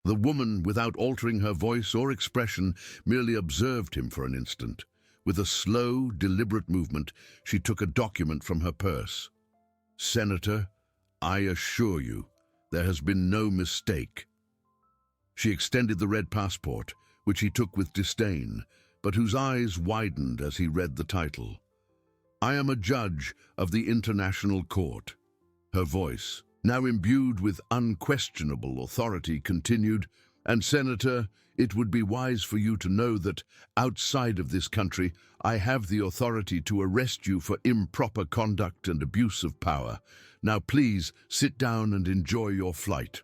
The woman, without altering her voice or expression, merely observed him for an instant. With a slow, deliberate movement, she took a document from her purse. "Senator, I assure you, there has been no mistake." She extended the red passport, which he took with disdain, but whose eyes widened as he read the title. "I am a judge of the International Court." Her voice, now imbued with unquestionable authority, continued, "And, Senator, it would be wise for you to know that, outside of this country, I have the authority to arrest you for improper conduct and abuse of power. Now please sit down and enjoy your flight."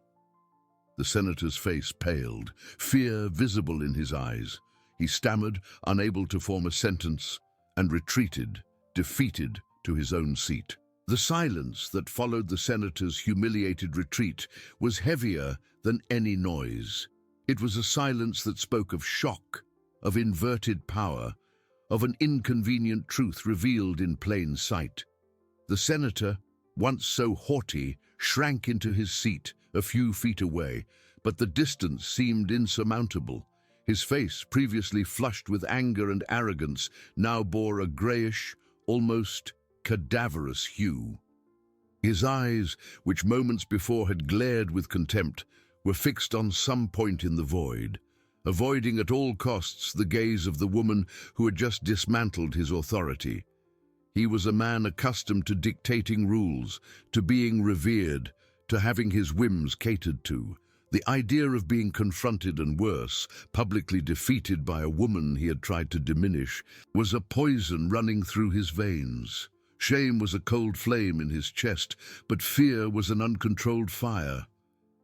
The senator's face paled, fear visible in his eyes. He stammered, unable to form a sentence, and retreated, defeated, to his own seat. The silence that followed the senator's humiliated retreat was heavier than any noise. It was a silence that spoke of shock, of inverted power, of an inconvenient truth revealed in plain sight. The senator, once so haughty, shrank into his seat a few feet away, but the distance seemed insurmountable. His face, previously flushed with anger and arrogance, now bore a grayish, almost cadaverous hue. His eyes, which moments before had glared with contempt, were fixed on some point in the void, avoiding at all costs the gaze of the woman who had just dismantled his authority. He was a man accustomed to dictating rules, to being revered, to having his whims catered to. The idea of being confronted and worse, publicly defeated by a woman he had tried to diminish, was a poison running through his veins. Shame was a cold flame in his chest, but fear was an uncontrolled fire.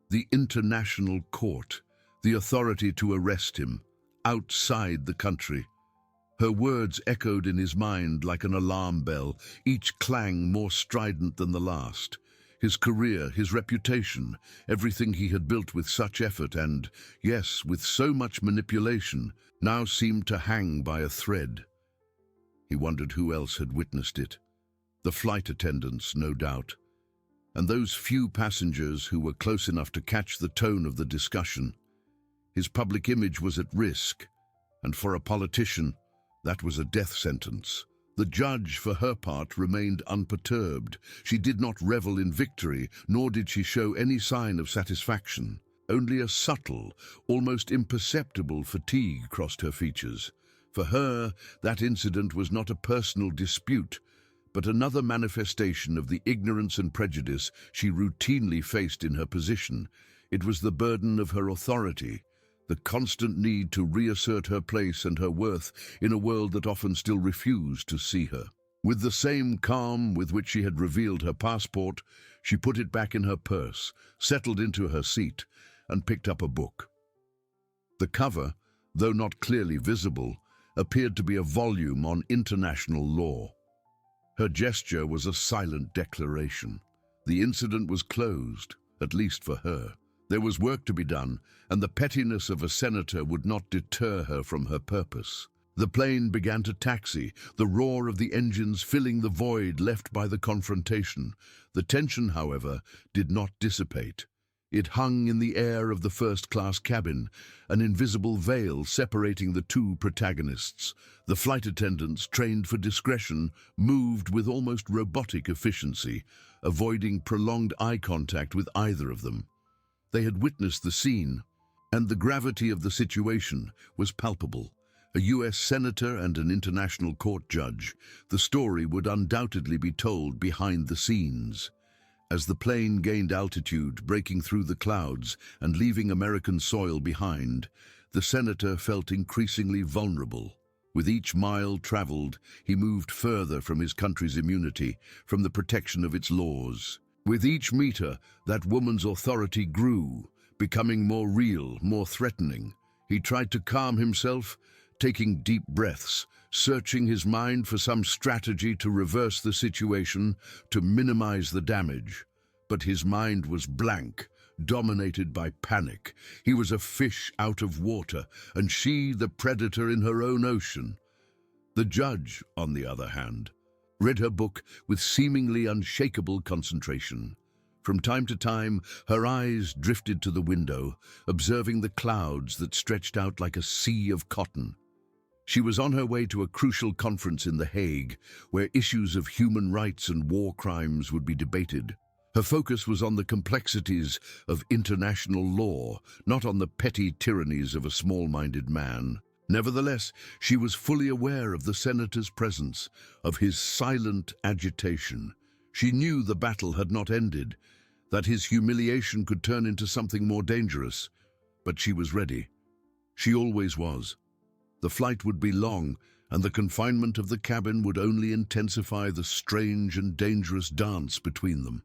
The International Court, the authority to arrest him, outside the country. Her words echoed in his mind like an alarm bell, each clang more strident than the last. His career, his reputation, everything he had built with such effort and, yes, with so much manipulation, now seemed to hang by a thread. He wondered who else had witnessed it. The flight attendants, no doubt, and those few passengers who were close enough to catch the tone of the discussion. His public image was at risk, and for a politician, that was a death sentence. The judge, for her part, remained unperturbed. She did not revel in victory, nor did she show any sign of satisfaction. Only a subtle, almost imperceptible fatigue crossed her features. For her, that incident was not a personal dispute, but another manifestation of the ignorance and prejudice she routinely faced in her position. It was the burden of her authority, the constant need to reassert her place and her worth in a world that often still refused to see her. With the same calm with which she had revealed her passport, she put it back in her purse, settled into her seat, and picked up a book. The cover, though not clearly visible, appeared to be a volume on international law. Her gesture was a silent declaration. The incident was closed, at least for her. There was work to be done, and the pettiness of a senator would not deter her from her purpose. The plane began to taxi, the roar of the engines filling the void left by the confrontation. The tension, however, did not dissipate. It hung in the air of the first-class cabin, an invisible veil separating the two protagonists. The flight attendants, trained for discretion, moved with almost robotic efficiency, avoiding prolonged eye contact with either of them. They had witnessed the scene, and the gravity of the situation was palpable. A U.S. senator and an international court judge, the story would undoubtedly be told behind the scenes. As the plane gained altitude, breaking through the clouds and leaving American soil behind, the senator felt increasingly vulnerable. With each mile traveled, he moved further from his country's immunity, from the protection of its laws. With each meter, that woman's authority grew, becoming more real, more threatening. He tried to calm himself, taking deep breaths, searching his mind for some strategy to reverse the situation, to minimize the damage. But his mind was blank, dominated by panic. He was a fish out of water, and she the predator in her own ocean. The judge, on the other hand, read her book with seemingly unshakable concentration. From time to time, her eyes drifted to the window, observing the clouds that stretched out like a sea of cotton. She was on her way to a crucial conference in The Hague, where issues of human rights and war crimes would be debated. Her focus was on the complexities of international law, not on the petty tyrannies of a small-minded man. Nevertheless, she was fully aware of the senator's presence, of his silent agitation. She knew the battle had not ended, that his humiliation could turn into something more dangerous. But she was ready. She always was. The flight would be long, and the confinement of the cabin would only intensify the strange and dangerous dance between them.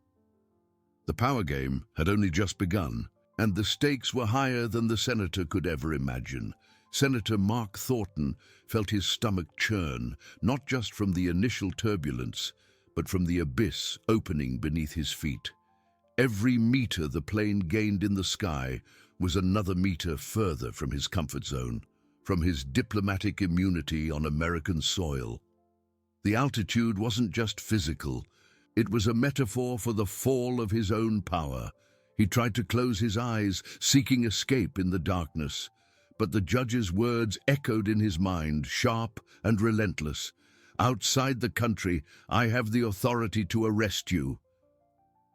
The power game had only just begun, and the stakes were higher than the senator could ever imagine. Senator Mark Thornton felt his stomach churn, not just from the initial turbulence, but from the abyss opening beneath his feet. Every meter the plane gained in the sky was another meter further from his comfort zone, from his diplomatic immunity on American soil. The altitude wasn't just physical, it was a metaphor for the fall of his own power. He tried to close his eyes, seeking escape in the darkness, but the judge's words echoed in his mind, sharp and relentless. "Outside the country, I have the authority to arrest you."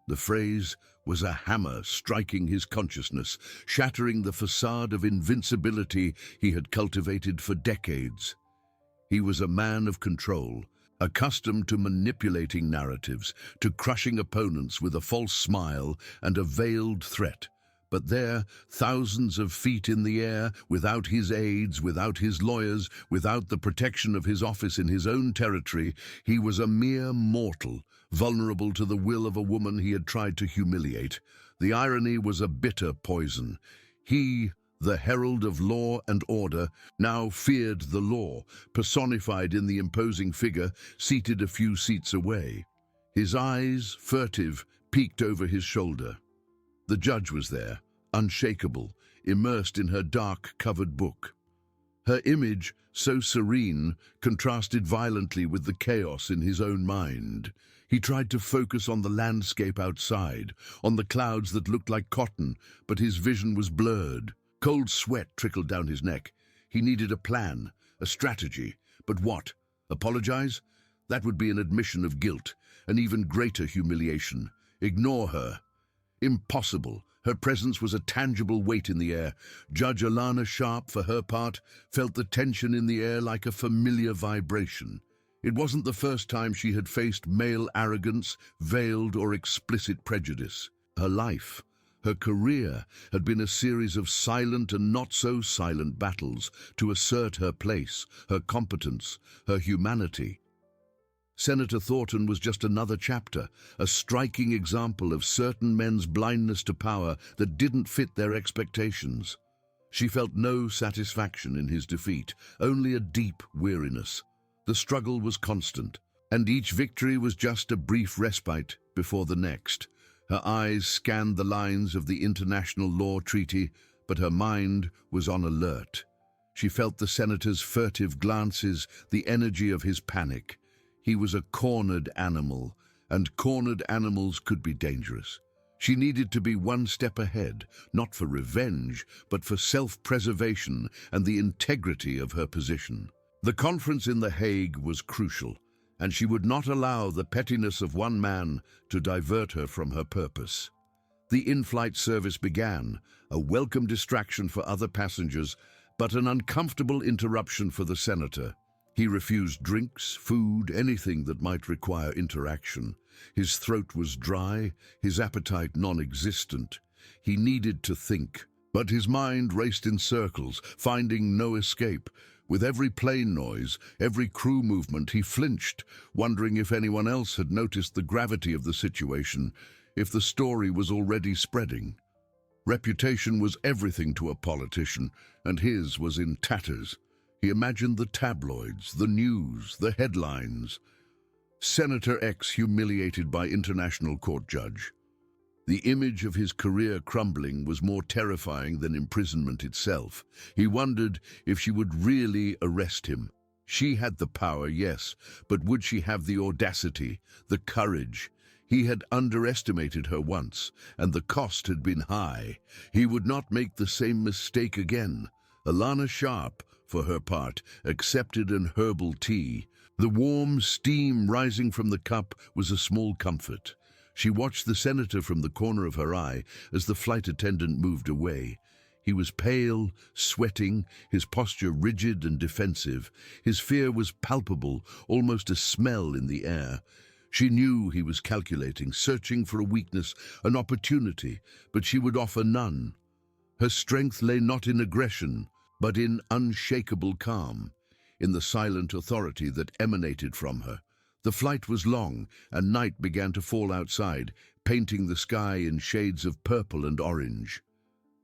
The phrase was a hammer striking his consciousness, shattering the facade of invincibility he had cultivated for decades. He was a man of control, accustomed to manipulating narratives, to crushing opponents with a false smile and a veiled threat. But there, thousands of feet in the air, without his aides, without his lawyers, without the protection of his office in his own territory, he was a mere mortal, vulnerable to the will of a woman he had tried to humiliate. The irony was a bitter poison. He, the herald of law and order, now feared the law, personified in the imposing figure seated a few seats away. His eyes, furtive, peeked over his shoulder. The judge was there, unshakable, immersed in her dark-covered book. Her image, so serene, contrasted violently with the chaos in his own mind. He tried to focus on the landscape outside, on the clouds that looked like cotton, but his vision was blurred. Cold sweat trickled down his neck. He needed a plan, a strategy. But what? Apologize? That would be an admission of guilt, an even greater humiliation. Ignore her. Impossible. Her presence was a tangible weight in the air. Judge Alana Sharp, for her part, felt the tension in the air like a familiar vibration. It wasn't the first time she had faced male arrogance, veiled or explicit prejudice. Her life, her career, had been a series of silent and not-so-silent battles to assert her place, her competence, her humanity. Senator Thornton was just another chapter, a striking example of certain men's blindness to power that didn't fit their expectations. She felt no satisfaction in his defeat, only a deep weariness. The struggle was constant, and each victory was just a brief respite before the next. Her eyes scanned the lines of the international law treaty, but her mind was on alert. She felt the senator's furtive glances, the energy of his panic. He was a cornered animal, and cornered animals could be dangerous. She needed to be one step ahead, not for revenge, but for self-preservation and the integrity of her position. The conference in The Hague was crucial, and she would not allow the pettiness of one man to divert her from her purpose. The in-flight service began, a welcome distraction for other passengers, but an uncomfortable interruption for the senator. He refused drinks, food, anything that might require interaction. His throat was dry, his appetite non-existent. He needed to think, but his mind raced in circles, finding no escape. With every plane noise, every crew movement, he flinched, wondering if anyone else had noticed the gravity of the situation, if the story was already spreading. Reputation was everything to a politician, and his was in tatters. He imagined the tabloids, the news, the headlines. Senator X humiliated by international court judge. The image of his career crumbling was more terrifying than imprisonment itself. He wondered if she would really arrest him. She had the power, yes, but would she have the audacity, the courage? He had underestimated her once, and the cost had been high. He would not make the same mistake again. Alana Sharp, for her part, accepted an herbal tea. The warm steam rising from the cup was a small comfort. She watched the senator from the corner of her eye as the flight attendant moved away. He was pale, sweating, his posture rigid and defensive. His fear was palpable, almost a smell in the air. She knew he was calculating, searching for a weakness, an opportunity, but she would offer none. Her strength lay not in aggression, but in unshakable calm, in the silent authority that emanated from her. The flight was long, and night began to fall outside, painting the sky in shades of purple and orange.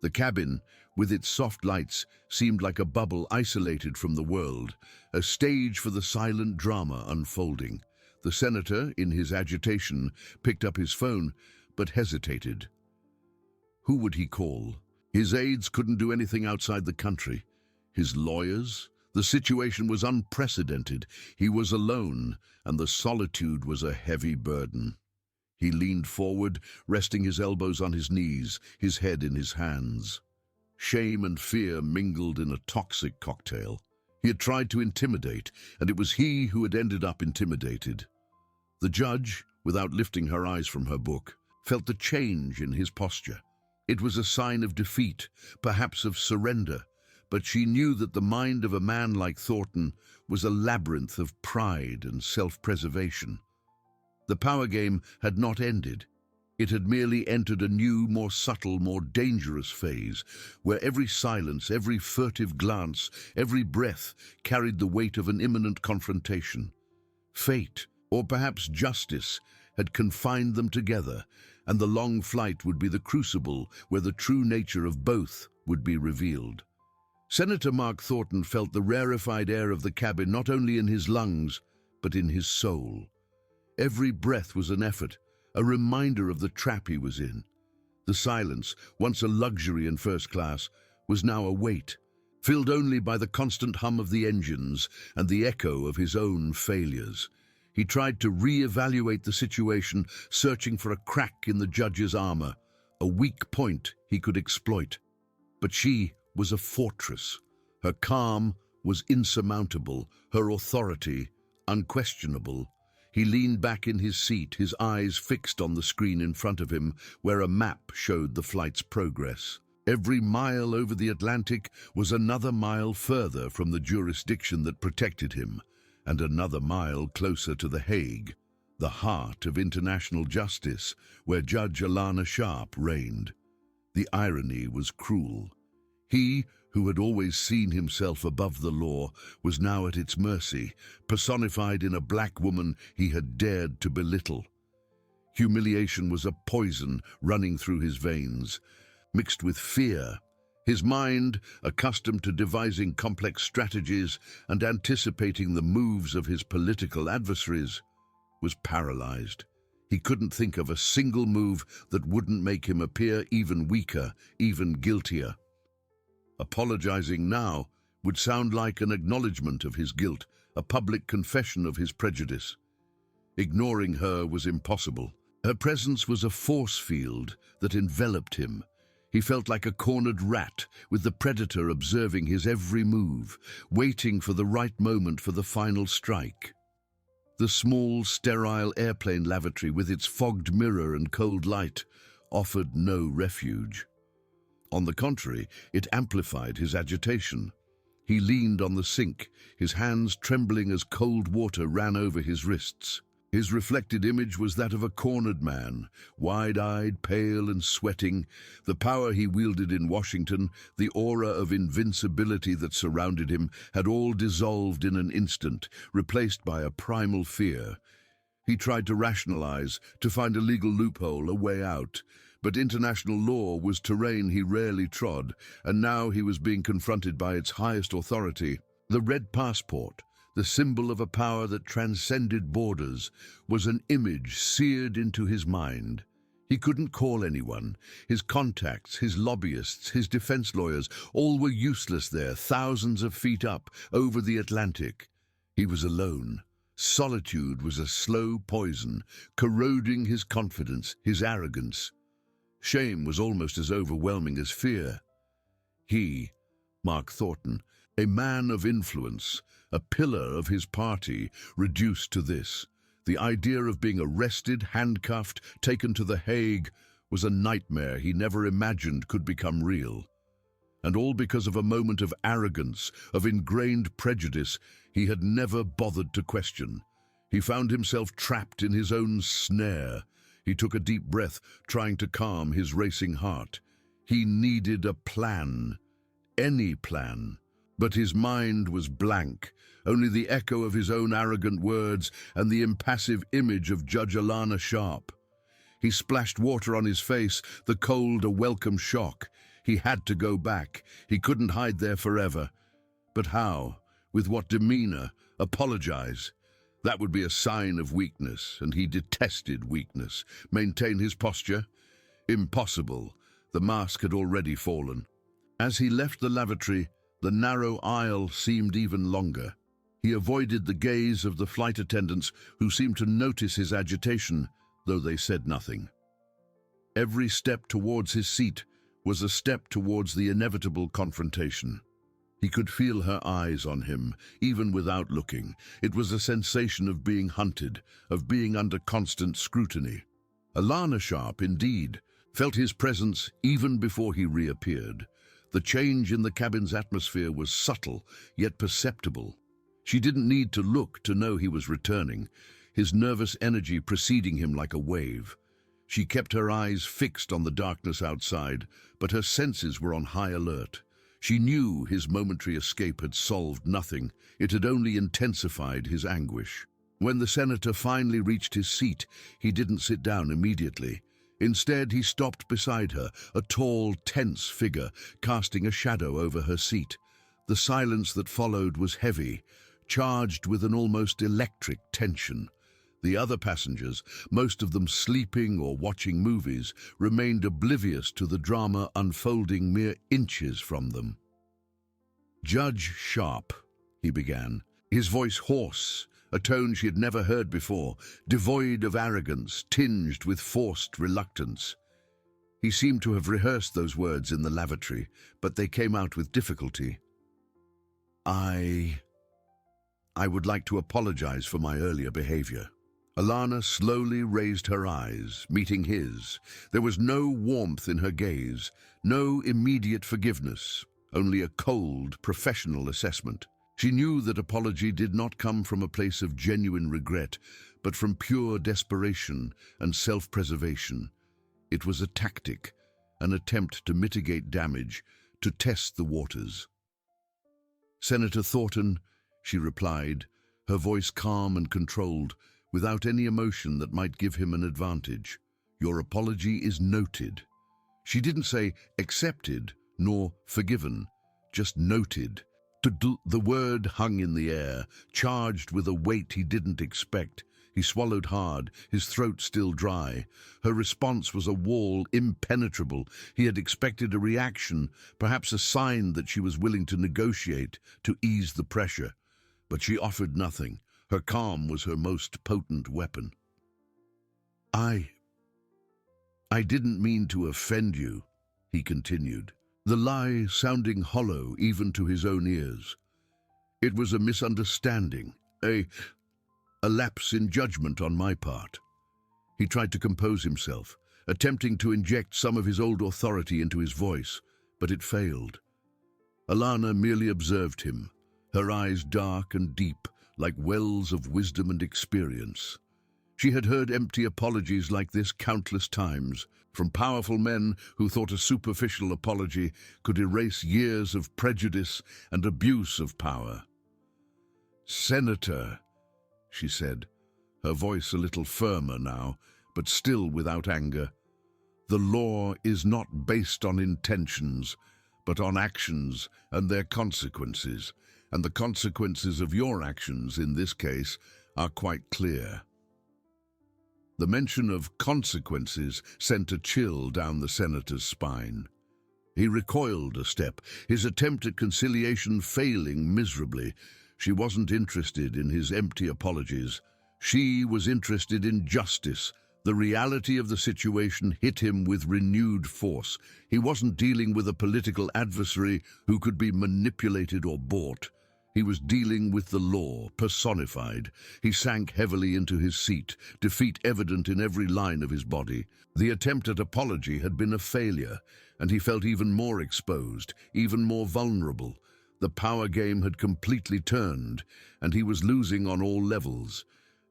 The cabin, with its soft lights, seemed like a bubble isolated from the world, a stage for the silent drama unfolding. The senator, in his agitation, picked up his phone, but hesitated. Who would he call? His aides couldn't do anything outside the country. His lawyers? The situation was unprecedented. He was alone, and the solitude was a heavy burden. He leaned forward, resting his elbows on his knees, his head in his hands. Shame and fear mingled in a toxic cocktail. He had tried to intimidate, and it was he who had ended up intimidated. The judge, without lifting her eyes from her book, felt the change in his posture. It was a sign of defeat, perhaps of surrender, but she knew that the mind of a man like Thornton was a labyrinth of pride and self-preservation. The power game had not ended. It had merely entered a new, more subtle, more dangerous phase, where every silence, every furtive glance, every breath carried the weight of an imminent confrontation. Fate, or perhaps justice, had confined them together, and the long flight would be the crucible where the true nature of both would be revealed. Senator Mark Thornton felt the rarefied air of the cabin not only in his lungs, but in his soul. Every breath was an effort, a reminder of the trap he was in. The silence, once a luxury in first class, was now a weight, filled only by the constant hum of the engines and the echo of his own failures. He tried to re-evaluate the situation, searching for a crack in the judge's armor, a weak point he could exploit. But she was a fortress. Her calm was insurmountable, her authority unquestionable. He leaned back in his seat, his eyes fixed on the screen in front of him, where a map showed the flight's progress. Every mile over the Atlantic was another mile further from the jurisdiction that protected him, and another mile closer to The Hague, the heart of international justice, where Judge Alana Sharp reigned. The irony was cruel. He, who had always seen himself above the law, was now at its mercy, personified in a black woman he had dared to belittle. Humiliation was a poison running through his veins, mixed with fear. His mind, accustomed to devising complex strategies and anticipating the moves of his political adversaries, was paralyzed. He couldn't think of a single move that wouldn't make him appear even weaker, even guiltier. Apologizing now would sound like an acknowledgement of his guilt, a public confession of his prejudice. Ignoring her was impossible. Her presence was a force field that enveloped him. He felt like a cornered rat, with the predator observing his every move, waiting for the right moment for the final strike. The small, sterile airplane lavatory, with its fogged mirror and cold light, offered no refuge. On the contrary, it amplified his agitation. He leaned on the sink, his hands trembling as cold water ran over his wrists. His reflected image was that of a cornered man, wide-eyed, pale and sweating. The power he wielded in Washington, the aura of invincibility that surrounded him, had all dissolved in an instant, replaced by a primal fear. He tried to rationalize, to find a legal loophole, a way out. But international law was terrain he rarely trod, and now he was being confronted by its highest authority. The red passport, the symbol of a power that transcended borders, was an image seared into his mind. He couldn't call anyone. His contacts, his lobbyists, his defense lawyers, all were useless there, thousands of feet up, over the Atlantic. He was alone, Solitude was a slow poison, corroding his confidence, his arrogance. Shame was almost as overwhelming as fear. He, Mark Thornton, a man of influence, a pillar of his party, reduced to this. The idea of being arrested, handcuffed, taken to The Hague was a nightmare he never imagined could become real. And all because of a moment of arrogance, of ingrained prejudice he had never bothered to question. He found himself trapped in his own snare. He took a deep breath, trying to calm his racing heart. He needed a plan, any plan. But his mind was blank, only the echo of his own arrogant words and the impassive image of Judge Alana Sharp. He splashed water on his face, the cold a welcome shock. He had to go back. He couldn't hide there forever. But how? With what demeanor? Apologize? That would be a sign of weakness, and he detested weakness. Maintain his posture? Impossible. The mask had already fallen. As he left the lavatory, the narrow aisle seemed even longer. He avoided the gaze of the flight attendants, who seemed to notice his agitation, though they said nothing. Every step towards his seat was a step towards the inevitable confrontation. He could feel her eyes on him, even without looking. It was a sensation of being hunted, of being under constant scrutiny. Alana Sharp, indeed, felt his presence even before he reappeared. The change in the cabin's atmosphere was subtle, yet perceptible. She didn't need to look to know he was returning, his nervous energy preceding him like a wave. She kept her eyes fixed on the darkness outside, but her senses were on high alert. She knew his momentary escape had solved nothing. It had only intensified his anguish. When the senator finally reached his seat, he didn't sit down immediately. Instead, he stopped beside her, a tall, tense figure, casting a shadow over her seat. The silence that followed was heavy, charged with an almost electric tension. The other passengers, most of them sleeping or watching movies, remained oblivious to the drama unfolding mere inches from them. "Judge Sharp," he began, his voice hoarse, a tone she had never heard before, devoid of arrogance, tinged with forced reluctance. He seemed to have rehearsed those words in the lavatory, but they came out with difficulty. I would like to apologize for my earlier behavior." Alana slowly raised her eyes, meeting his. There was no warmth in her gaze, no immediate forgiveness, only a cold, professional assessment. She knew that apology did not come from a place of genuine regret, but from pure desperation and self-preservation. It was a tactic, an attempt to mitigate damage, to test the waters. "Senator Thornton," she replied, her voice calm and controlled, without any emotion that might give him an advantage. "Your apology is noted." She didn't say accepted nor forgiven, just noted. The word hung in the air, charged with a weight he didn't expect. He swallowed hard, his throat still dry. Her response was a wall impenetrable. He had expected a reaction, perhaps a sign that she was willing to negotiate, to ease the pressure. But she offered nothing. Her calm was her most potent weapon. I didn't mean to offend you," he continued, the lie sounding hollow even to his own ears. "It was a misunderstanding, a lapse in judgment on my part." He tried to compose himself, attempting to inject some of his old authority into his voice, but it failed. Alana merely observed him, her eyes dark and deep, like wells of wisdom and experience. She had heard empty apologies like this countless times, from powerful men who thought a superficial apology could erase years of prejudice and abuse of power. "Senator," she said, her voice a little firmer now, but still without anger, "the law is not based on intentions, but on actions and their consequences. And the consequences of your actions, in this case, are quite clear." The mention of consequences sent a chill down the senator's spine. He recoiled a step, his attempt at conciliation failing miserably. She wasn't interested in his empty apologies. She was interested in justice. The reality of the situation hit him with renewed force. He wasn't dealing with a political adversary who could be manipulated or bought. He was dealing with the law, personified. He sank heavily into his seat, defeat evident in every line of his body. The attempt at apology had been a failure, and he felt even more exposed, even more vulnerable. The power game had completely turned, and he was losing on all levels.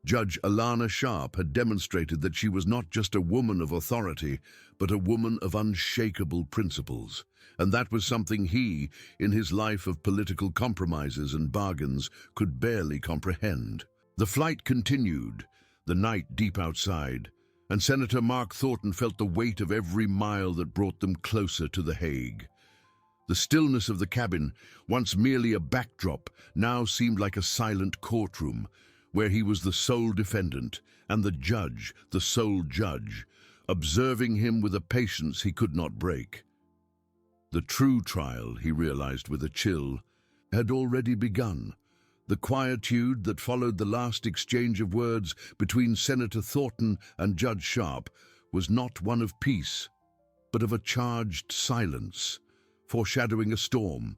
Judge Alana Sharp had demonstrated that she was not just a woman of authority, but a woman of unshakable principles. And that was something he, in his life of political compromises and bargains, could barely comprehend. The flight continued, the night deep outside, and Senator Mark Thornton felt the weight of every mile that brought them closer to The Hague. The stillness of the cabin, once merely a backdrop, now seemed like a silent courtroom, where he was the sole defendant, and the judge, the sole judge, observing him with a patience he could not break. The true trial, he realized with a chill, had already begun. The quietude that followed the last exchange of words between Senator Thornton and Judge Sharp was not one of peace, but of a charged silence, foreshadowing a storm.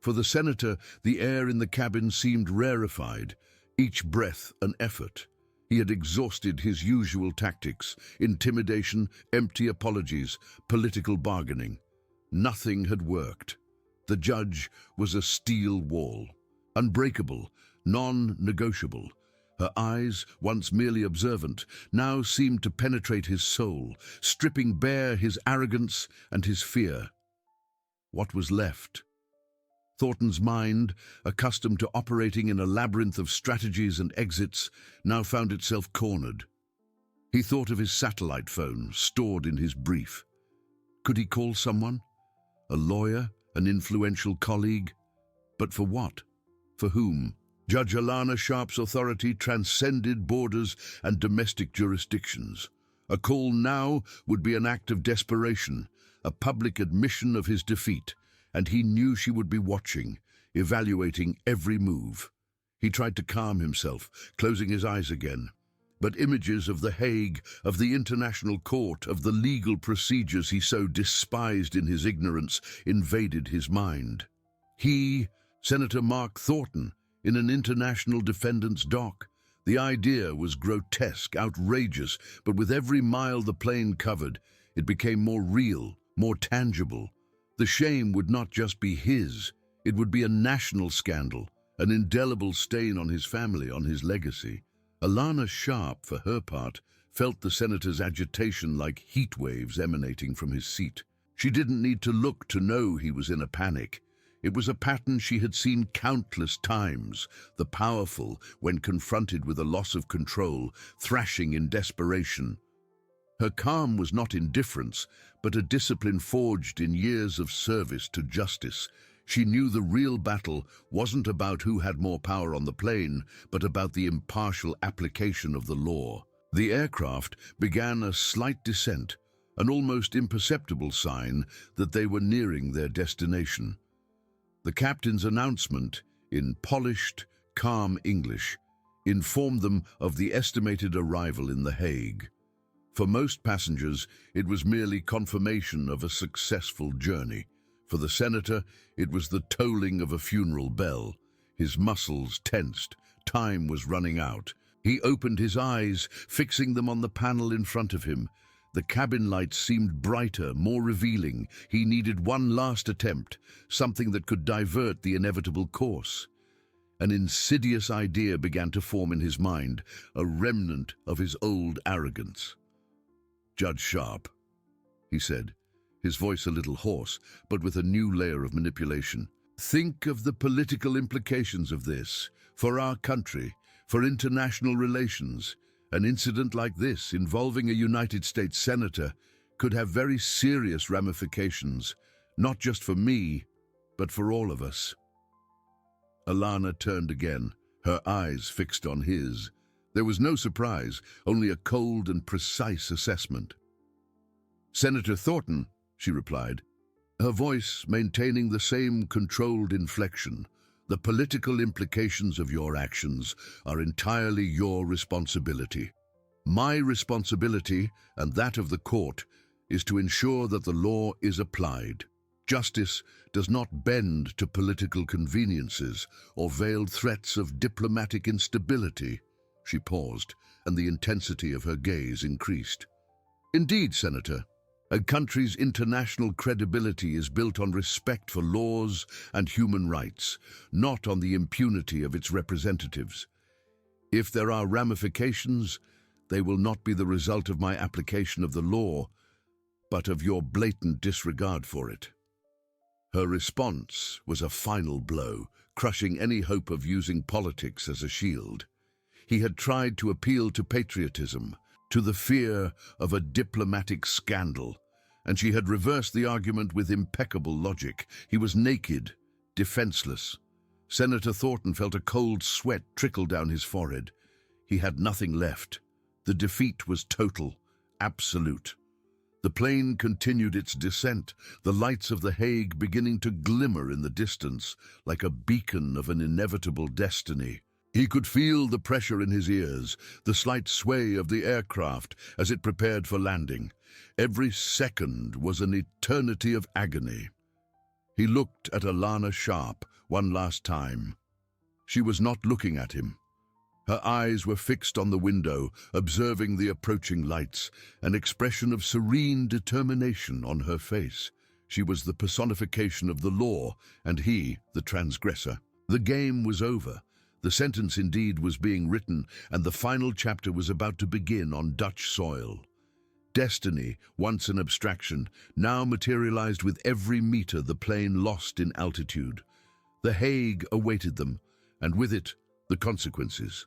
For the senator, the air in the cabin seemed rarefied, each breath an effort. He had exhausted his usual tactics: intimidation, empty apologies, political bargaining. Nothing had worked. The judge was a steel wall, unbreakable, non-negotiable. Her eyes, once merely observant, now seemed to penetrate his soul, stripping bare his arrogance and his fear. What was left? Thornton's mind, accustomed to operating in a labyrinth of strategies and exits, now found itself cornered. He thought of his satellite phone, stored in his brief. Could he call someone? A lawyer? An influential colleague? But for what? For whom? Judge Alana Sharp's authority transcended borders and domestic jurisdictions. A call now would be an act of desperation, a public admission of his defeat, and he knew she would be watching, evaluating every move. He tried to calm himself, closing his eyes again. But images of The Hague, of the International Court, of the legal procedures he so despised in his ignorance, invaded his mind. He, Senator Mark Thornton, in an international defendant's dock. The idea was grotesque, outrageous, but with every mile the plane covered, it became more real, more tangible. The shame would not just be his, it would be a national scandal, an indelible stain on his family, on his legacy. Alana Sharp, for her part, felt the senator's agitation like heat waves emanating from his seat. She didn't need to look to know he was in a panic. It was a pattern she had seen countless times, the powerful, when confronted with a loss of control, thrashing in desperation. Her calm was not indifference, but a discipline forged in years of service to justice. She knew the real battle wasn't about who had more power on the plane, but about the impartial application of the law. The aircraft began a slight descent, an almost imperceptible sign that they were nearing their destination. The captain's announcement, in polished, calm English, informed them of the estimated arrival in The Hague. For most passengers, it was merely confirmation of a successful journey. For the senator, it was the tolling of a funeral bell. His muscles tensed. Time was running out. He opened his eyes, fixing them on the panel in front of him. The cabin lights seemed brighter, more revealing. He needed one last attempt, something that could divert the inevitable course. An insidious idea began to form in his mind, a remnant of his old arrogance. "Judge Sharp," he said, his voice a little hoarse, but with a new layer of manipulation. "Think of the political implications of this, for our country, for international relations. An incident like this, involving a United States senator, could have very serious ramifications, not just for me, but for all of us." Alana turned again, her eyes fixed on his. There was no surprise, only a cold and precise assessment. "Senator Thornton," she replied, her voice maintaining the same controlled inflection, The political implications of your actions are entirely your responsibility. My responsibility, and that of the court, is to ensure that the law is applied. Justice does not bend to political conveniences or veiled threats of diplomatic instability. She paused, and the intensity of her gaze increased. Indeed, Senator, a country's international credibility is built on respect for laws and human rights, not on the impunity of its representatives. If there are ramifications, they will not be the result of my application of the law, but of your blatant disregard for it. Her response was a final blow, crushing any hope of using politics as a shield. He had tried to appeal to patriotism, to the fear of a diplomatic scandal, and she had reversed the argument with impeccable logic. He was naked, defenseless. Senator Thornton felt a cold sweat trickle down his forehead. He had nothing left. The defeat was total, absolute. The plane continued its descent, the lights of The Hague beginning to glimmer in the distance like a beacon of an inevitable destiny. He could feel the pressure in his ears, the slight sway of the aircraft as it prepared for landing. Every second was an eternity of agony. He looked at Alana Sharp one last time. She was not looking at him. Her eyes were fixed on the window, observing the approaching lights, an expression of serene determination on her face. She was the personification of the law, and he, the transgressor. The game was over. The sentence indeed was being written, and the final chapter was about to begin on Dutch soil. Destiny, once an abstraction, now materialized with every meter the plane lost in altitude. The Hague awaited them, and with it, the consequences.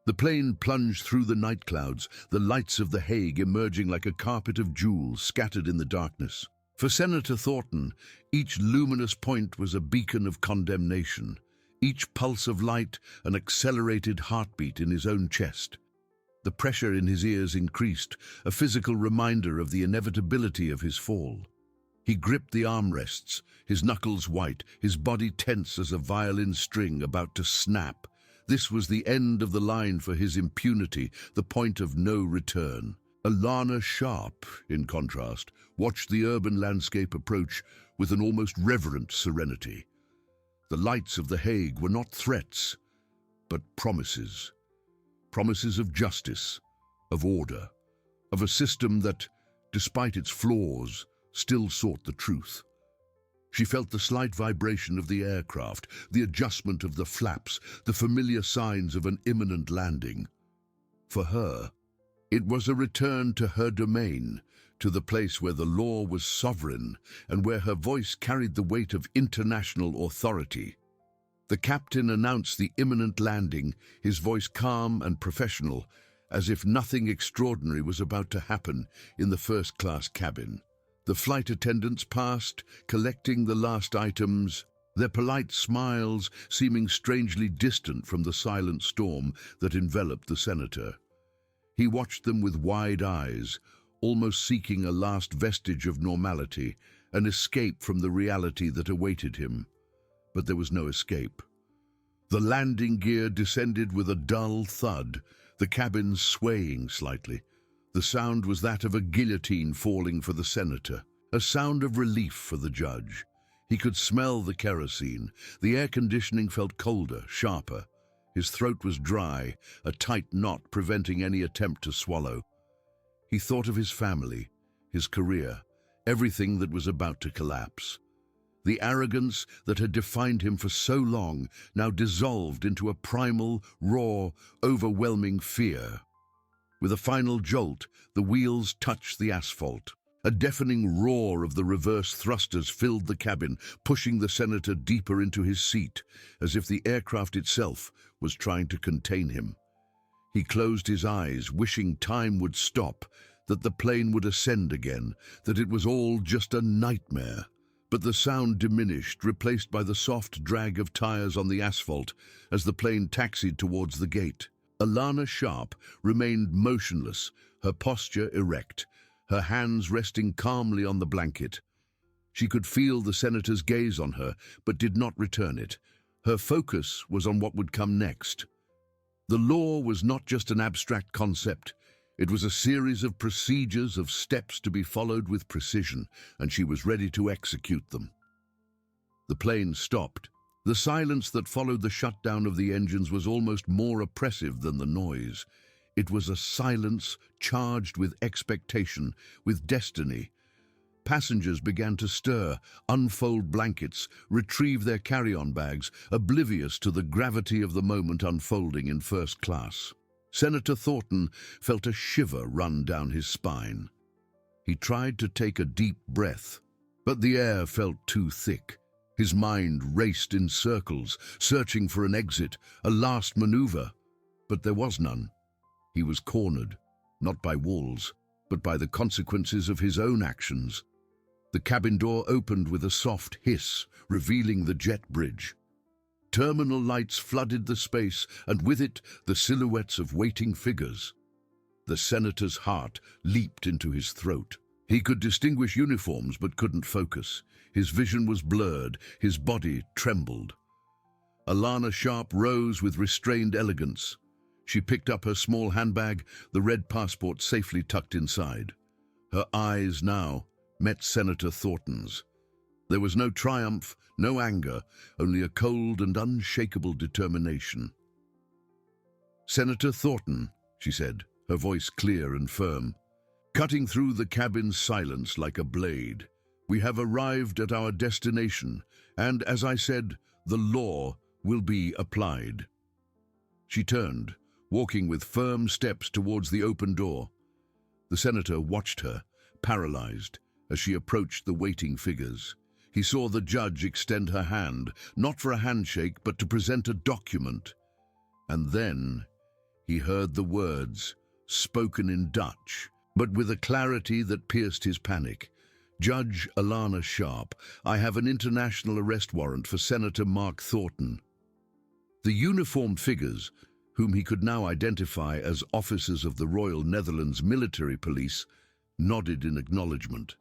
The plane plunged through the night clouds, the lights of The Hague emerging like a carpet of jewels scattered in the darkness. For Senator Thornton, each luminous point was a beacon of condemnation, each pulse of light an accelerated heartbeat in his own chest. The pressure in his ears increased, a physical reminder of the inevitability of his fall. He gripped the armrests, his knuckles white, his body tense as a violin string about to snap. This was the end of the line for his impunity, the point of no return. Alana Sharp, in contrast, watched the urban landscape approach with an almost reverent serenity. The lights of The Hague were not threats, but promises. Promises of justice, of order, of a system that, despite its flaws, still sought the truth. She felt the slight vibration of the aircraft, the adjustment of the flaps, the familiar signs of an imminent landing. For her, it was a return to her domain, to the place where the law was sovereign and where her voice carried the weight of international authority. The captain announced the imminent landing, his voice calm and professional, as if nothing extraordinary was about to happen in the first-class cabin. The flight attendants passed, collecting the last items, their polite smiles seeming strangely distant from the silent storm that enveloped the senator. He watched them with wide eyes, almost seeking a last vestige of normality, an escape from the reality that awaited him. But there was no escape. The landing gear descended with a dull thud, the cabin swaying slightly. The sound was that of a guillotine falling for the senator, a sound of relief for the judge. He could smell the kerosene. The air conditioning felt colder, sharper. His throat was dry, a tight knot preventing any attempt to swallow. He thought of his family, his career, everything that was about to collapse. The arrogance that had defined him for so long now dissolved into a primal, raw, overwhelming fear. With a final jolt, the wheels touched the asphalt. A deafening roar of the reverse thrusters filled the cabin, pushing the senator deeper into his seat, as if the aircraft itself was trying to contain him. He closed his eyes, wishing time would stop, that the plane would ascend again, that it was all just a nightmare. But the sound diminished, replaced by the soft drag of tires on the asphalt as the plane taxied towards the gate. Alana Sharp remained motionless, her posture erect, her hands resting calmly on the blanket. She could feel the senator's gaze on her, but did not return it. Her focus was on what would come next. The law was not just an abstract concept. It was a series of procedures, of steps to be followed with precision, and she was ready to execute them. The plane stopped. The silence that followed the shutdown of the engines was almost more oppressive than the noise. It was a silence charged with expectation, with destiny. Passengers began to stir, unfold blankets, retrieve their carry-on bags, oblivious to the gravity of the moment unfolding in first class. Senator Thornton felt a shiver run down his spine. He tried to take a deep breath, but the air felt too thick. His mind raced in circles, searching for an exit, a last maneuver. But there was none. He was cornered, not by walls, but by the consequences of his own actions. The cabin door opened with a soft hiss, revealing the jet bridge. Terminal lights flooded the space, and with it, the silhouettes of waiting figures. The senator's heart leaped into his throat. He could distinguish uniforms but couldn't focus. His vision was blurred, his body trembled. Alana Sharp rose with restrained elegance. She picked up her small handbag, the red passport safely tucked inside. Her eyes now met Senator Thornton's. There was no triumph, no anger, only a cold and unshakable determination. "Senator Thornton," she said, her voice clear and firm, cutting through the cabin's silence like a blade. "We have arrived at our destination, and as I said, the law will be applied." She turned, walking with firm steps towards the open door. The senator watched her, paralyzed, as she approached the waiting figures. He saw the judge extend her hand, not for a handshake, but to present a document. And then he heard the words, spoken in Dutch, but with a clarity that pierced his panic. "Judge Alana Sharp, I have an international arrest warrant for Senator Mark Thornton." The uniformed figures, whom he could now identify as officers of the Royal Netherlands Military Police, nodded in acknowledgement.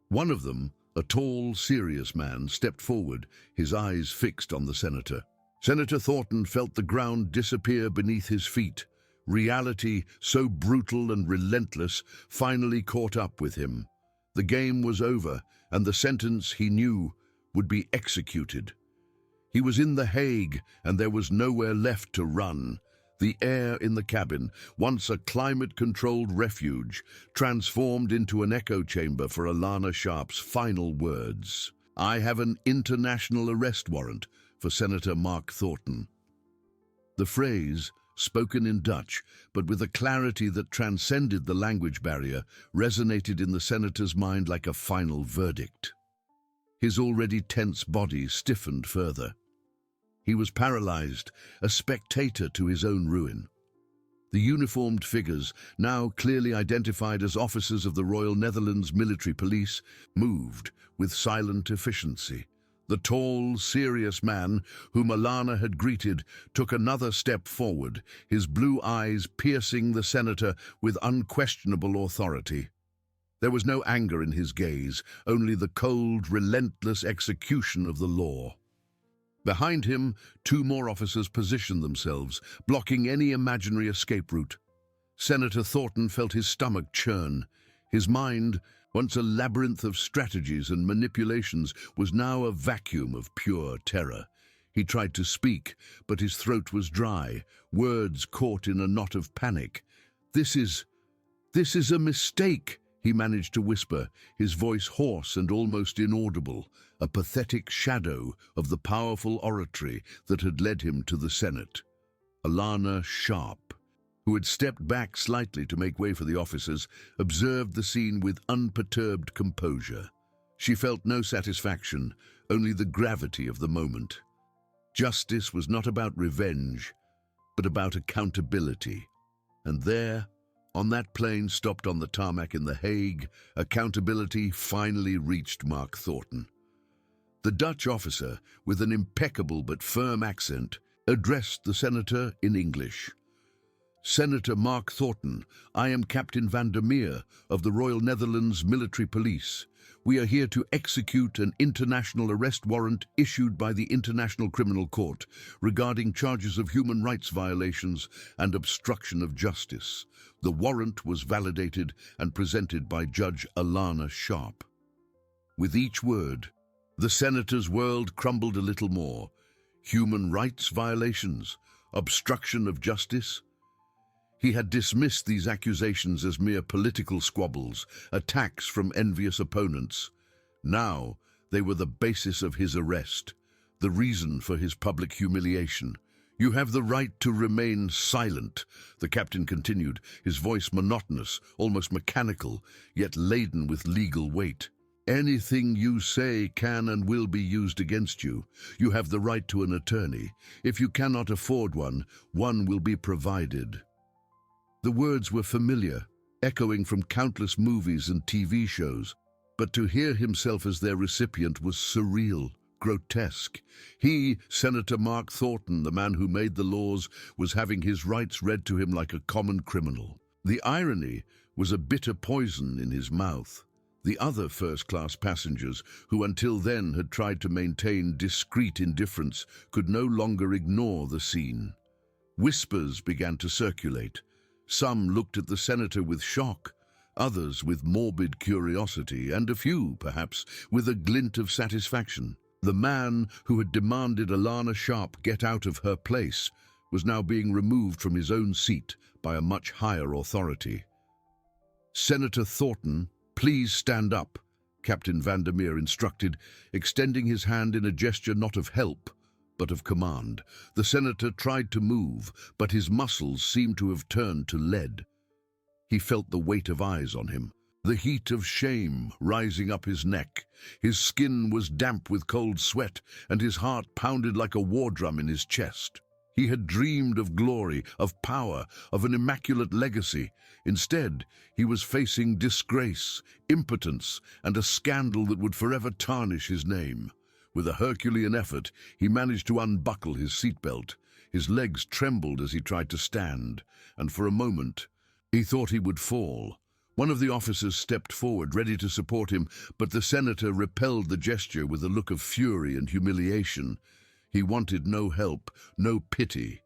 One of them, a tall, serious man, stepped forward, his eyes fixed on the senator. Senator Thornton felt the ground disappear beneath his feet. Reality, so brutal and relentless, finally caught up with him. The game was over, and the sentence, he knew, would be executed. He was in The Hague, and there was nowhere left to run. The air in the cabin, once a climate-controlled refuge, transformed into an echo chamber for Alana Sharp's final words. "I have an international arrest warrant for Senator Mark Thornton." The phrase, spoken in Dutch, but with a clarity that transcended the language barrier, resonated in the senator's mind like a final verdict. His already tense body stiffened further. He was paralyzed, a spectator to his own ruin. The uniformed figures, now clearly identified as officers of the Royal Netherlands Military Police, moved with silent efficiency. The tall, serious man, whom Alana had greeted, took another step forward, his blue eyes piercing the senator with unquestionable authority. There was no anger in his gaze, only the cold, relentless execution of the law. Behind him, two more officers positioned themselves, blocking any imaginary escape route. Senator Thornton felt his stomach churn. His mind, once a labyrinth of strategies and manipulations, was now a vacuum of pure terror. He tried to speak, but his throat was dry, words caught in a knot of panic. This is a mistake," he managed to whisper, his voice hoarse and almost inaudible, a pathetic shadow of the powerful oratory that had led him to the Senate. Alana Sharp, who had stepped back slightly to make way for the officers, observed the scene with unperturbed composure. She felt no satisfaction, only the gravity of the moment. Justice was not about revenge, but about accountability. And there, on that plane stopped on the tarmac in The Hague, accountability finally reached Mark Thornton. The Dutch officer, with an impeccable but firm accent, addressed the senator in English. "Senator Mark Thornton, I am Captain van der Meer of the Royal Netherlands Military Police. We are here to execute an international arrest warrant issued by the International Criminal Court regarding charges of human rights violations and obstruction of justice. The warrant was validated and presented by Judge Alana Sharp. With each word, the senator's world crumbled a little more. Human rights violations, obstruction of justice. He had dismissed these accusations as mere political squabbles, attacks from envious opponents. Now, they were the basis of his arrest, the reason for his public humiliation. "You have the right to remain silent," the captain continued, his voice monotonous, almost mechanical, yet laden with legal weight. "Anything you say can and will be used against you. You have the right to an attorney. If you cannot afford one, one will be provided." The words were familiar, echoing from countless movies and TV shows, but to hear himself as their recipient was surreal, grotesque. He, Senator Mark Thornton, the man who made the laws, was having his rights read to him like a common criminal. The irony was a bitter poison in his mouth. The other first-class passengers, who until then had tried to maintain discreet indifference, could no longer ignore the scene. Whispers began to circulate. Some looked at the senator with shock, others with morbid curiosity, and a few, perhaps, with a glint of satisfaction. The man who had demanded Alana Sharp get out of her place was now being removed from his own seat by a much higher authority. "Senator Thornton, please stand up," Captain Vandermeer instructed, extending his hand in a gesture not of help, but of command. The senator tried to move, but his muscles seemed to have turned to lead. He felt the weight of eyes on him, the heat of shame rising up his neck. His skin was damp with cold sweat, and his heart pounded like a war drum in his chest. He had dreamed of glory, of power, of an immaculate legacy. Instead, he was facing disgrace, impotence, and a scandal that would forever tarnish his name. With a Herculean effort, he managed to unbuckle his seatbelt. His legs trembled as he tried to stand, and for a moment, he thought he would fall. One of the officers stepped forward, ready to support him, but the senator repelled the gesture with a look of fury and humiliation. He wanted no help, no pity.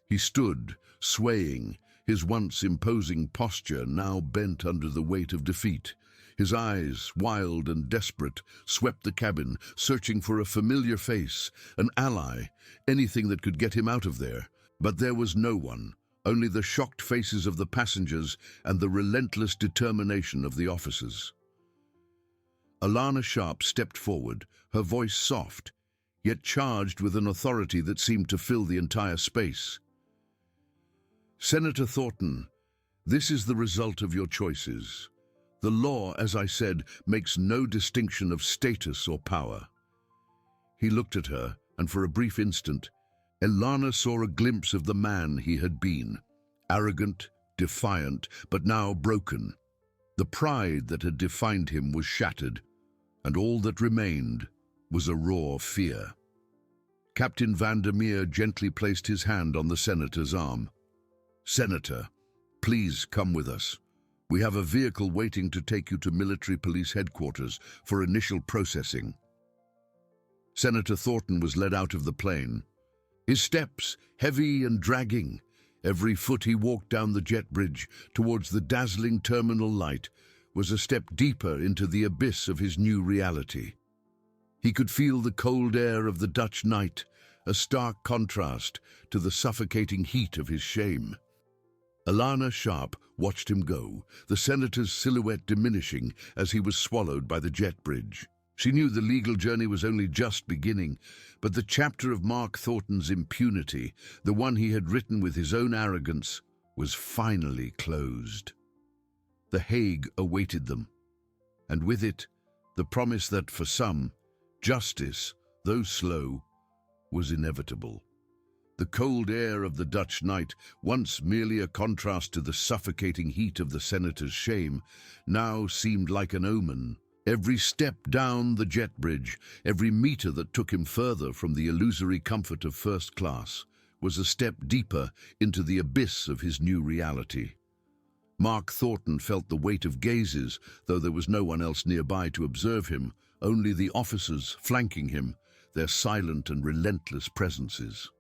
He stood, swaying, his once imposing posture now bent under the weight of defeat. His eyes, wild and desperate, swept the cabin, searching for a familiar face, an ally, anything that could get him out of there. But there was no one, only the shocked faces of the passengers and the relentless determination of the officers. Alana Sharp stepped forward, her voice soft, yet charged with an authority that seemed to fill the entire space. "Senator Thornton, this is the result of your choices. The law, as I said, makes no distinction of status or power." He looked at her, and for a brief instant, Alana saw a glimpse of the man he had been, arrogant, defiant, but now broken. The pride that had defined him was shattered, and all that remained was a raw fear. Captain Vandermeer gently placed his hand on the senator's arm. "Senator, please come with us. We have a vehicle waiting to take you to military police headquarters for initial processing." Senator Thornton was led out of the plane. His steps, heavy and dragging, every foot he walked down the jet bridge towards the dazzling terminal light was a step deeper into the abyss of his new reality. He could feel the cold air of the Dutch night, a stark contrast to the suffocating heat of his shame. Alana Sharp watched him go, the senator's silhouette diminishing as he was swallowed by the jet bridge. She knew the legal journey was only just beginning, but the chapter of Mark Thornton's impunity, the one he had written with his own arrogance, was finally closed. The Hague awaited them, and with it, the promise that for some, justice, though slow, was inevitable. The cold air of the Dutch night, once merely a contrast to the suffocating heat of the senator's shame, now seemed like an omen. Every step down the jet bridge, every meter that took him further from the illusory comfort of first class, was a step deeper into the abyss of his new reality. Mark Thornton felt the weight of gazes, though there was no one else nearby to observe him, only the officers flanking him, their silent and relentless presences.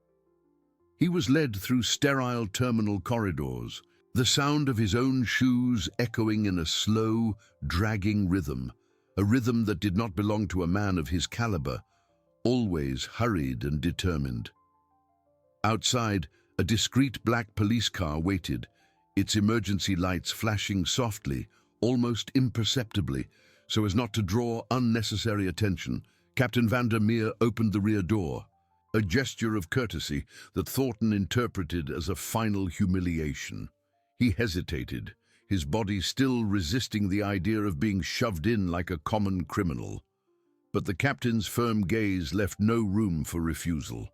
He was led through sterile terminal corridors, the sound of his own shoes echoing in a slow, dragging rhythm, a rhythm that did not belong to a man of his caliber, always hurried and determined. Outside, a discreet black police car waited, its emergency lights flashing softly, almost imperceptibly, so as not to draw unnecessary attention. Captain Vandermeer opened the rear door, a gesture of courtesy that Thornton interpreted as a final humiliation. He hesitated, his body still resisting the idea of being shoved in like a common criminal. But the captain's firm gaze left no room for refusal.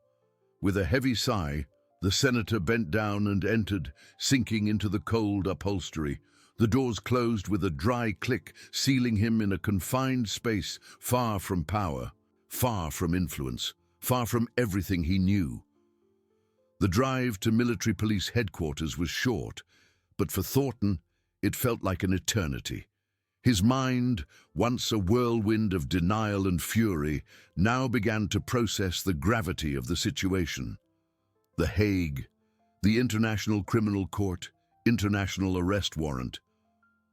With a heavy sigh, the senator bent down and entered, sinking into the cold upholstery. The doors closed with a dry click, sealing him in a confined space, far from power, far from influence, far from everything he knew. The drive to military police headquarters was short, but for Thornton, it felt like an eternity. His mind, once a whirlwind of denial and fury, now began to process the gravity of the situation. The Hague, the International Criminal Court, international arrest warrant.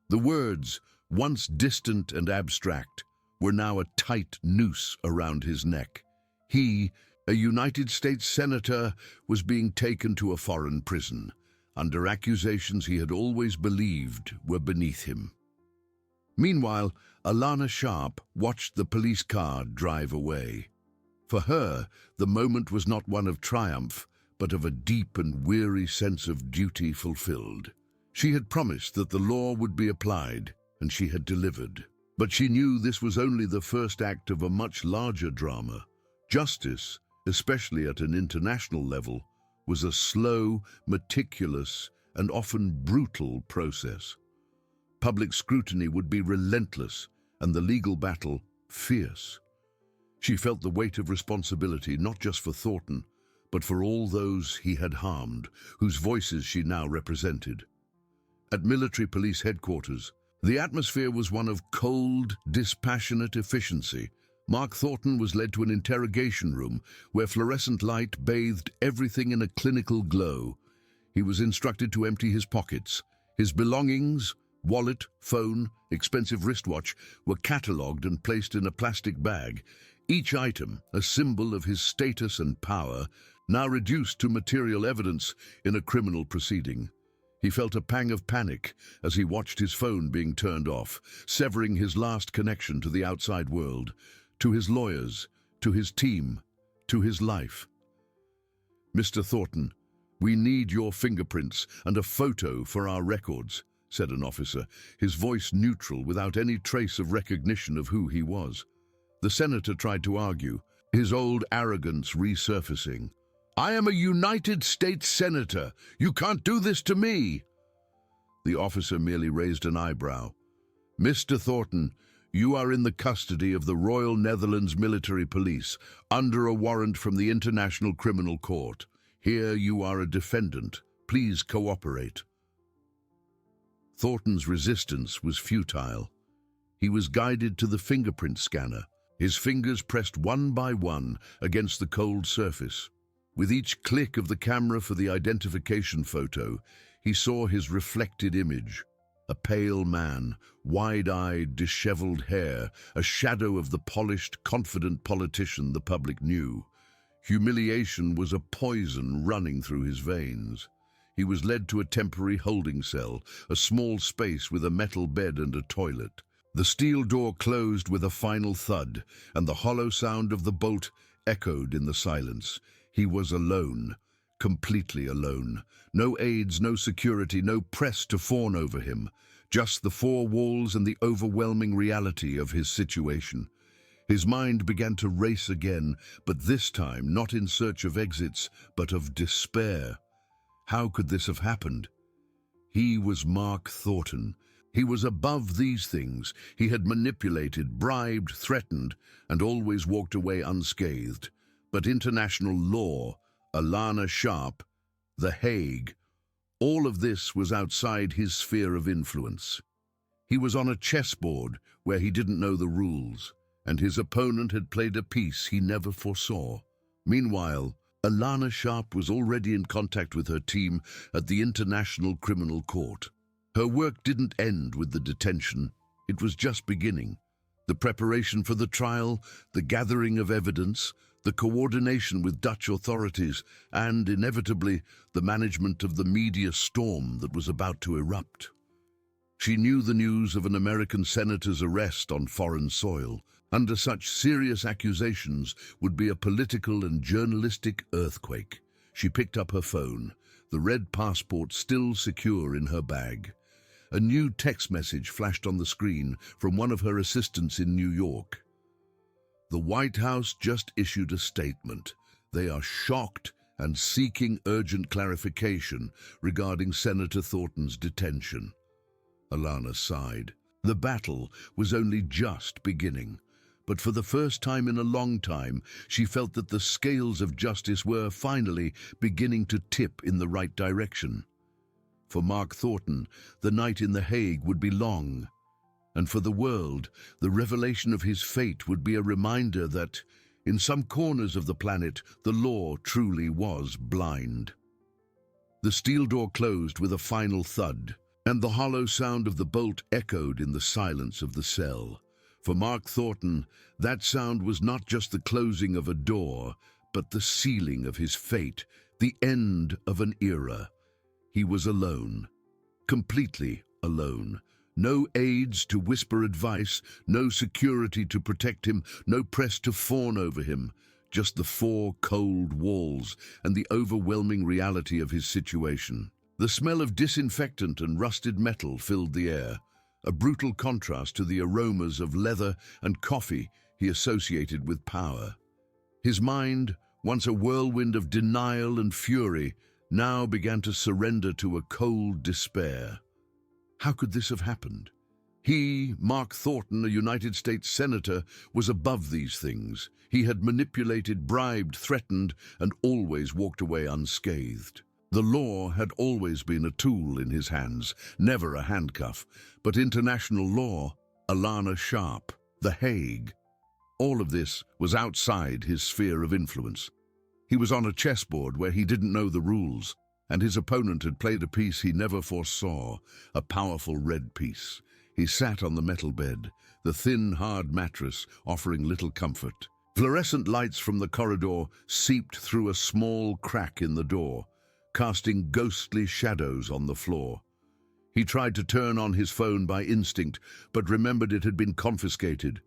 The words, once distant and abstract, were now a tight noose around his neck. He, a United States senator, was being taken to a foreign prison, under accusations he had always believed were beneath him. Meanwhile, Alana Sharp watched the police car drive away. For her, the moment was not one of triumph, but of a deep and weary sense of duty fulfilled. She had promised that the law would be applied, and she had delivered. But she knew this was only the first act of a much larger drama. Justice, especially at an international level, was a slow, meticulous, and often brutal process. Public scrutiny would be relentless, and the legal battle fierce. She felt the weight of responsibility not just for Thornton, but for all those he had harmed, whose voices she now represented. At military police headquarters, the atmosphere was one of cold, dispassionate efficiency. Mark Thornton was led to an interrogation room where fluorescent light bathed everything in a clinical glow. He was instructed to empty his pockets. His belongings, wallet, phone, expensive wristwatch, were catalogued and placed in a plastic bag, each item a symbol of his status and power, now reduced to material evidence in a criminal proceeding. He felt a pang of panic as he watched his phone being turned off, severing his last connection to the outside world, to his lawyers, to his team, to his life. "Mr. Thornton, we need your fingerprints and a photo for our records," said an officer, his voice neutral without any trace of recognition of who he was. The senator tried to argue, his old arrogance resurfacing. "I am a United States senator. You can't do this to me." The officer merely raised an eyebrow. "Mr. Thornton, you are in the custody of the Royal Netherlands Military Police, under a warrant from the International Criminal Court. Here you are a defendant. Please cooperate." Thornton's resistance was futile. He was guided to the fingerprint scanner, his fingers pressed one by one against the cold surface. With each click of the camera for the identification photo, he saw his reflected image. A pale man, wide-eyed, disheveled hair, a shadow of the polished, confident politician the public knew. Humiliation was a poison running through his veins. He was led to a temporary holding cell, a small space with a metal bed and a toilet. The steel door closed with a final thud, and the hollow sound of the bolt echoed in the silence. He was alone, completely alone. No aides, no security, no press to fawn over him. Just the four walls and the overwhelming reality of his situation. His mind began to race again, but this time not in search of exits, but of despair. How could this have happened? He was Mark Thornton. He was above these things. He had manipulated, bribed, threatened, and always walked away unscathed. But international law, Alana Sharp, The Hague, All of this was outside his sphere of influence. He was on a chessboard where he didn't know the rules, and his opponent had played a piece he never foresaw. Meanwhile, Alana Sharp was already in contact with her team at the International Criminal Court. Her work didn't end with the detention, it was just beginning. The preparation for the trial, the gathering of evidence, the coordination with Dutch authorities, and, inevitably, the management of the media storm that was about to erupt. She knew the news of an American senator's arrest on foreign soil. Under such serious accusations would be a political and journalistic earthquake. She picked up her phone, the red passport still secure in her bag. A new text message flashed on the screen from one of her assistants in New York. The White House just issued a statement. They are shocked and seeking urgent clarification regarding Senator Thornton's detention. Alana sighed. The battle was only just beginning. But for the first time in a long time, she felt that the scales of justice were finally beginning to tip in the right direction. For Mark Thornton, the night in The Hague would be long. And for the world, the revelation of his fate would be a reminder that, in some corners of the planet, the law truly was blind. The steel door closed with a final thud, and the hollow sound of the bolt echoed in the silence of the cell. For Mark Thornton, that sound was not just the closing of a door, but the sealing of his fate, the end of an era. He was alone, completely alone. No aides to whisper advice, no security to protect him, no press to fawn over him. Just the four cold walls and the overwhelming reality of his situation. The smell of disinfectant and rusted metal filled the air, a brutal contrast to the aromas of leather and coffee he associated with power. His mind, once a whirlwind of denial and fury, now began to surrender to a cold despair. How could this have happened? He, Mark Thornton, a United States Senator, was above these things. He had manipulated, bribed, threatened, and always walked away unscathed. The law had always been a tool in his hands, never a handcuff. But international law, Alana Sharp, The Hague, all of this was outside his sphere of influence. He was on a chessboard where he didn't know the rules, and his opponent had played a piece he never foresaw, a powerful red piece. He sat on the metal bed, the thin, hard mattress offering little comfort. Fluorescent lights from the corridor seeped through a small crack in the door, casting ghostly shadows on the floor. He tried to turn on his phone by instinct, but remembered it had been confiscated.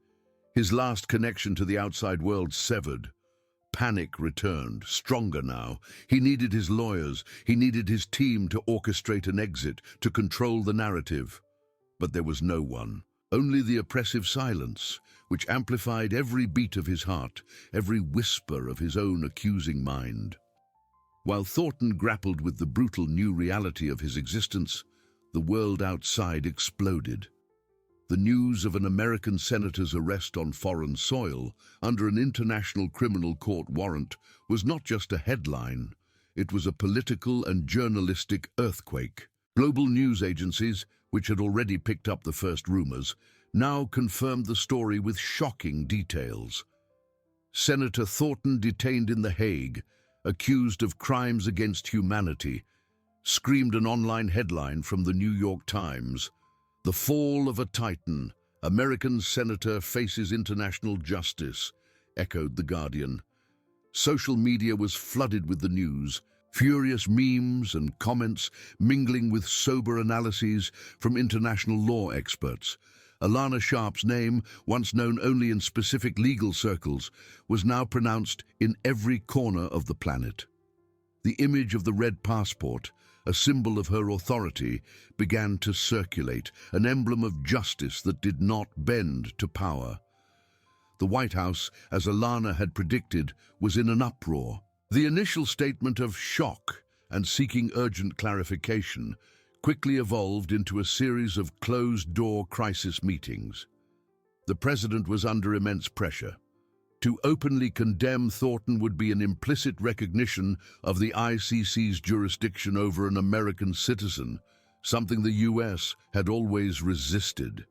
His last connection to the outside world severed. Panic returned, stronger now. He needed his lawyers, he needed his team to orchestrate an exit, to control the narrative. But there was no one, only the oppressive silence, which amplified every beat of his heart, every whisper of his own accusing mind. While Thornton grappled with the brutal new reality of his existence, the world outside exploded. The news of an American senator's arrest on foreign soil under an international criminal court warrant was not just a headline, it was a political and journalistic earthquake. Global news agencies, which had already picked up the first rumors, now confirmed the story with shocking details. Senator Thornton detained in The Hague, accused of crimes against humanity, screamed an online headline from the New York Times. The fall of a titan, American senator faces international justice, echoed The Guardian. Social media was flooded with the news, furious memes and comments mingling with sober analyses from international law experts. Alana Sharp's name, once known only in specific legal circles, was now pronounced in every corner of the planet. The image of the red passport, a symbol of her authority, began to circulate, an emblem of justice that did not bend to power. The White House, as Alana had predicted, was in an uproar. The initial statement of shock and seeking urgent clarification quickly evolved into a series of closed-door crisis meetings. The president was under immense pressure. To openly condemn Thornton would be an implicit recognition of the ICC's jurisdiction over an American citizen, something the US had always resisted.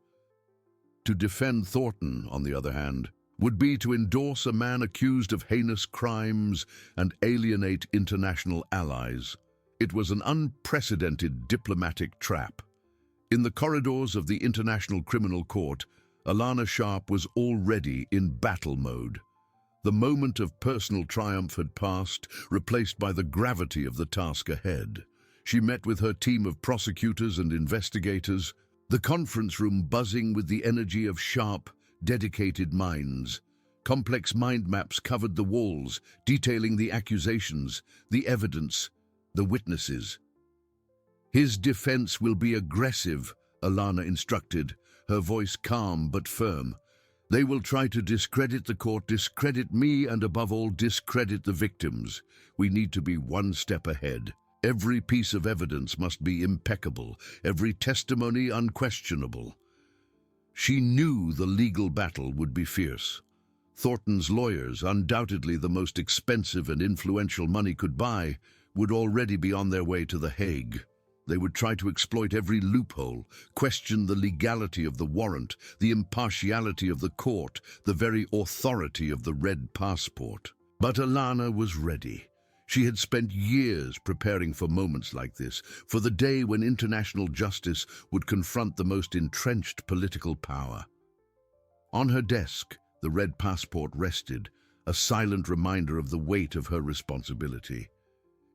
To defend Thornton, on the other hand, would be to endorse a man accused of heinous crimes and alienate international allies. It was an unprecedented diplomatic trap. In the corridors of the International Criminal Court, Alana Sharp was already in battle mode. The moment of personal triumph had passed, replaced by the gravity of the task ahead. She met with her team of prosecutors and investigators, the conference room buzzing with the energy of sharp, dedicated minds. Complex mind maps covered the walls, detailing the accusations, the evidence, the witnesses. "His defense will be aggressive," Alana instructed, her voice calm but firm. "They will try to discredit the court, discredit me, and above all, discredit the victims. We need to be one step ahead. Every piece of evidence must be impeccable, every testimony unquestionable." She knew the legal battle would be fierce. Thornton's lawyers, undoubtedly the most expensive and influential money could buy, would already be on their way to The Hague. They would try to exploit every loophole, question the legality of the warrant, the impartiality of the court, the very authority of the red passport. But Alana was ready. She had spent years preparing for moments like this, for the day when international justice would confront the most entrenched political power. On her desk, the red passport rested, a silent reminder of the weight of her responsibility.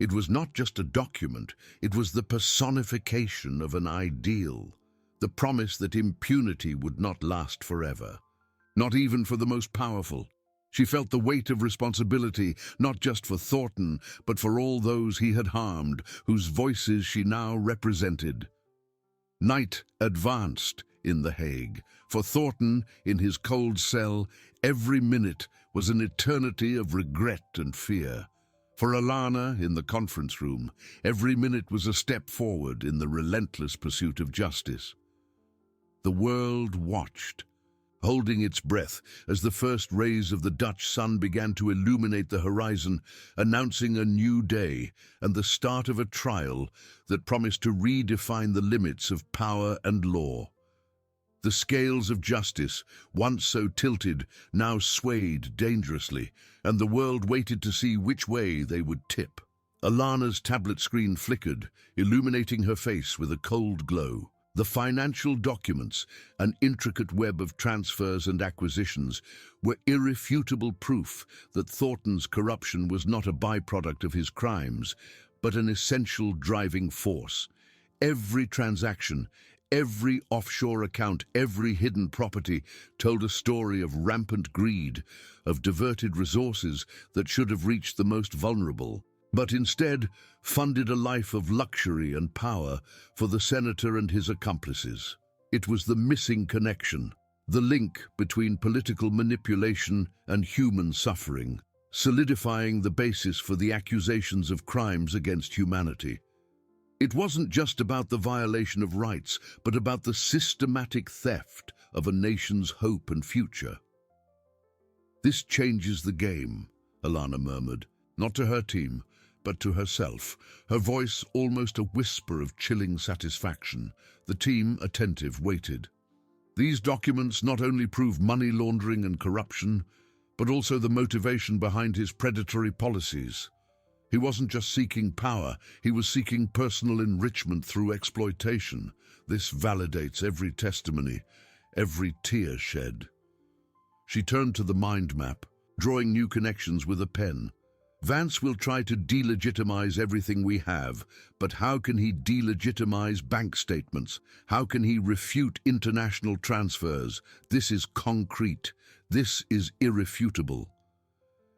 It was not just a document, it was the personification of an ideal, the promise that impunity would not last forever, not even for the most powerful. She felt the weight of responsibility, not just for Thornton, but for all those he had harmed, whose voices she now represented. Night advanced in The Hague. For Thornton, in his cold cell, every minute was an eternity of regret and fear. For Alana, in the conference room, every minute was a step forward in the relentless pursuit of justice. The world watched, holding its breath as the first rays of the Dutch sun began to illuminate the horizon, announcing a new day and the start of a trial that promised to redefine the limits of power and law. The scales of justice, once so tilted, now swayed dangerously, and the world waited to see which way they would tip. Alana's tablet screen flickered, illuminating her face with a cold glow. The financial documents, an intricate web of transfers and acquisitions, were irrefutable proof that Thornton's corruption was not a byproduct of his crimes, but an essential driving force. Every transaction, every offshore account, every hidden property told a story of rampant greed, of diverted resources that should have reached the most vulnerable, but instead funded a life of luxury and power for the senator and his accomplices. It was the missing connection, the link between political manipulation and human suffering, solidifying the basis for the accusations of crimes against humanity. It wasn't just about the violation of rights, but about the systematic theft of a nation's hope and future. "This changes the game," Alana murmured, not to her team, but to herself, her voice almost a whisper of chilling satisfaction. The team, attentive, waited. These documents not only prove money laundering and corruption, but also the motivation behind his predatory policies. He wasn't just seeking power, he was seeking personal enrichment through exploitation. This validates every testimony, every tear shed. She turned to the mind map, drawing new connections with a pen. Vance will try to delegitimize everything we have, but how can he delegitimize bank statements? How can he refute international transfers? This is concrete. This is irrefutable.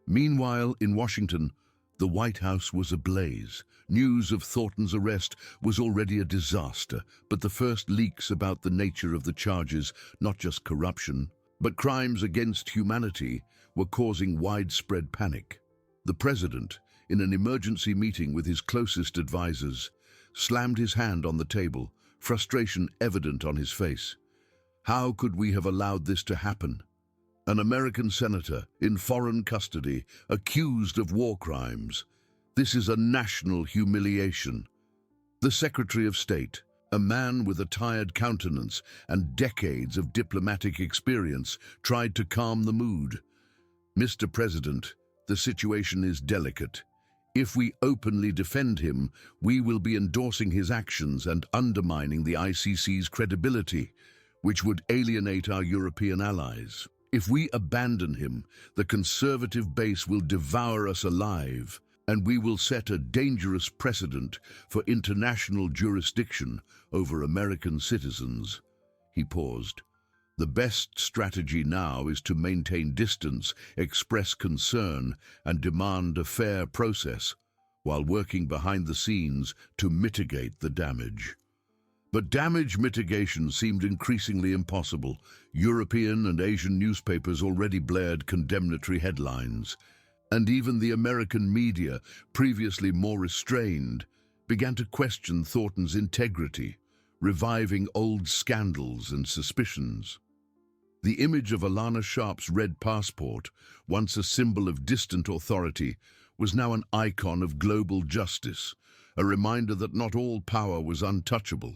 Meanwhile, in Washington, the White House was ablaze. News of Thornton's arrest was already a disaster, but the first leaks about the nature of the charges, not just corruption, but crimes against humanity, were causing widespread panic. The president, in an emergency meeting with his closest advisors, slammed his hand on the table, frustration evident on his face. How could we have allowed this to happen? An American senator in foreign custody, accused of war crimes. This is a national humiliation. The Secretary of State, a man with a tired countenance and decades of diplomatic experience, tried to calm the mood. Mr. President, the situation is delicate. If we openly defend him, we will be endorsing his actions and undermining the ICC's credibility, which would alienate our European allies. If we abandon him, the conservative base will devour us alive, and we will set a dangerous precedent for international jurisdiction over American citizens. He paused. The best strategy now is to maintain distance, express concern, and demand a fair process, while working behind the scenes to mitigate the damage. But damage mitigation seemed increasingly impossible. European and Asian newspapers already blared condemnatory headlines, and even the American media, previously more restrained, began to question Thornton's integrity, reviving old scandals and suspicions. The image of Alana Sharp's red passport, once a symbol of distant authority, was now an icon of global justice, a reminder that not all power was untouchable.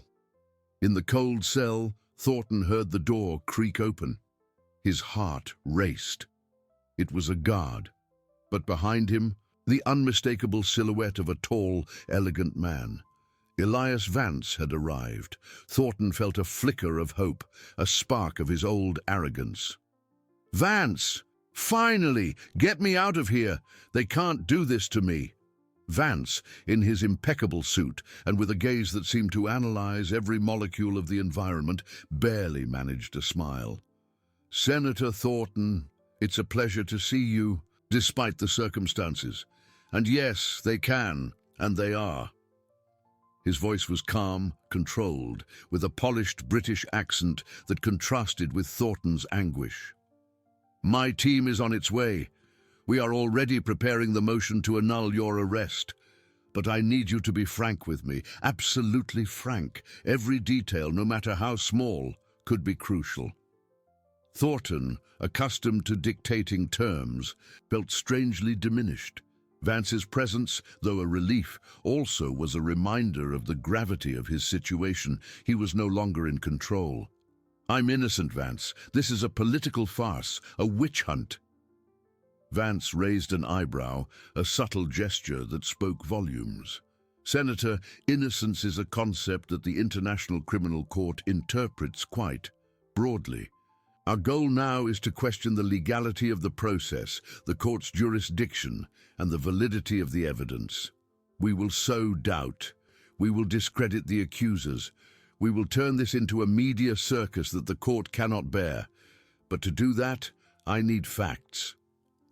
In the cold cell, Thornton heard the door creak open. His heart raced. It was a guard, but behind him, the unmistakable silhouette of a tall, elegant man. Elias Vance had arrived. Thornton felt a flicker of hope, a spark of his old arrogance. "Vance! Finally! Get me out of here! They can't do this to me!" Vance, in his impeccable suit and with a gaze that seemed to analyze every molecule of the environment, barely managed a smile. "Senator Thornton, it's a pleasure to see you, despite the circumstances. And yes, they can, and they are." His voice was calm, controlled, with a polished British accent that contrasted with Thornton's anguish. "My team is on its way. We are already preparing the motion to annul your arrest. But I need you to be frank with me, absolutely frank. Every detail, no matter how small, could be crucial." Thornton, accustomed to dictating terms, felt strangely diminished. Vance's presence, though a relief, also was a reminder of the gravity of his situation. He was no longer in control. "I'm innocent, Vance. This is a political farce, a witch hunt." Vance raised an eyebrow, a subtle gesture that spoke volumes. "Senator, innocence is a concept that the International Criminal Court interprets quite broadly. Our goal now is to question the legality of the process, the court's jurisdiction, and the validity of the evidence. We will sow doubt. We will discredit the accusers. We will turn this into a media circus that the court cannot bear. But to do that, I need facts.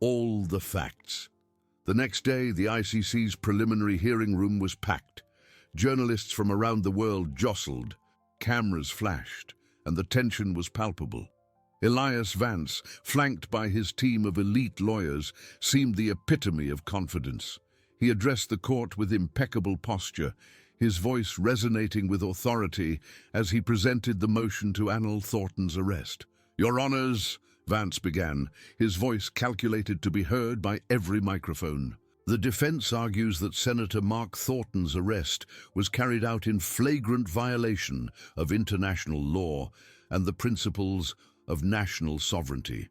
All the facts." The next day, the ICC's preliminary hearing room was packed. Journalists from around the world jostled. Cameras flashed, and the tension was palpable. Elias Vance, flanked by his team of elite lawyers, seemed the epitome of confidence. He addressed the court with impeccable posture, his voice resonating with authority as he presented the motion to annul Thornton's arrest. "Your Honors," Vance began, his voice calculated to be heard by every microphone. "The defense argues that Senator Mark Thornton's arrest was carried out in flagrant violation of international law and the principles of national sovereignty.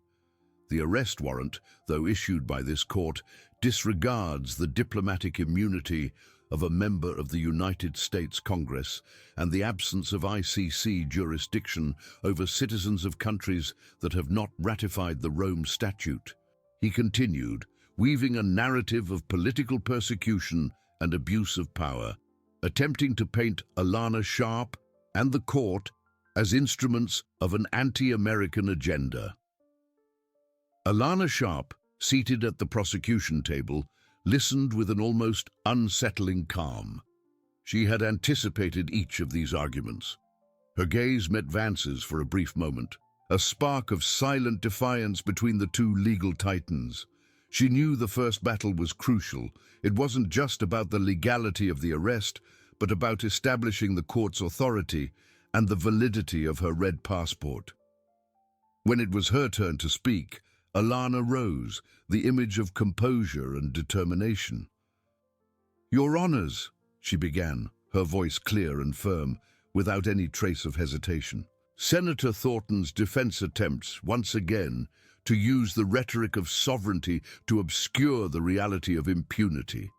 The arrest warrant, though issued by this court, disregards the diplomatic immunity of a member of the United States Congress and the absence of ICC jurisdiction over citizens of countries that have not ratified the Rome Statute." He continued, weaving a narrative of political persecution and abuse of power, attempting to paint Alana Sharp and the court as instruments of an anti-American agenda. Alana Sharp, seated at the prosecution table, listened with an almost unsettling calm. She had anticipated each of these arguments. Her gaze met Vance's for a brief moment, a spark of silent defiance between the two legal titans. She knew the first battle was crucial. It wasn't just about the legality of the arrest, but about establishing the court's authority and the validity of her red passport. When it was her turn to speak, Alana rose, the image of composure and determination. "Your Honours," she began, her voice clear and firm, without any trace of hesitation. Senator Thornton's defense attempts, once again, to use the rhetoric of sovereignty to obscure the reality of impunity.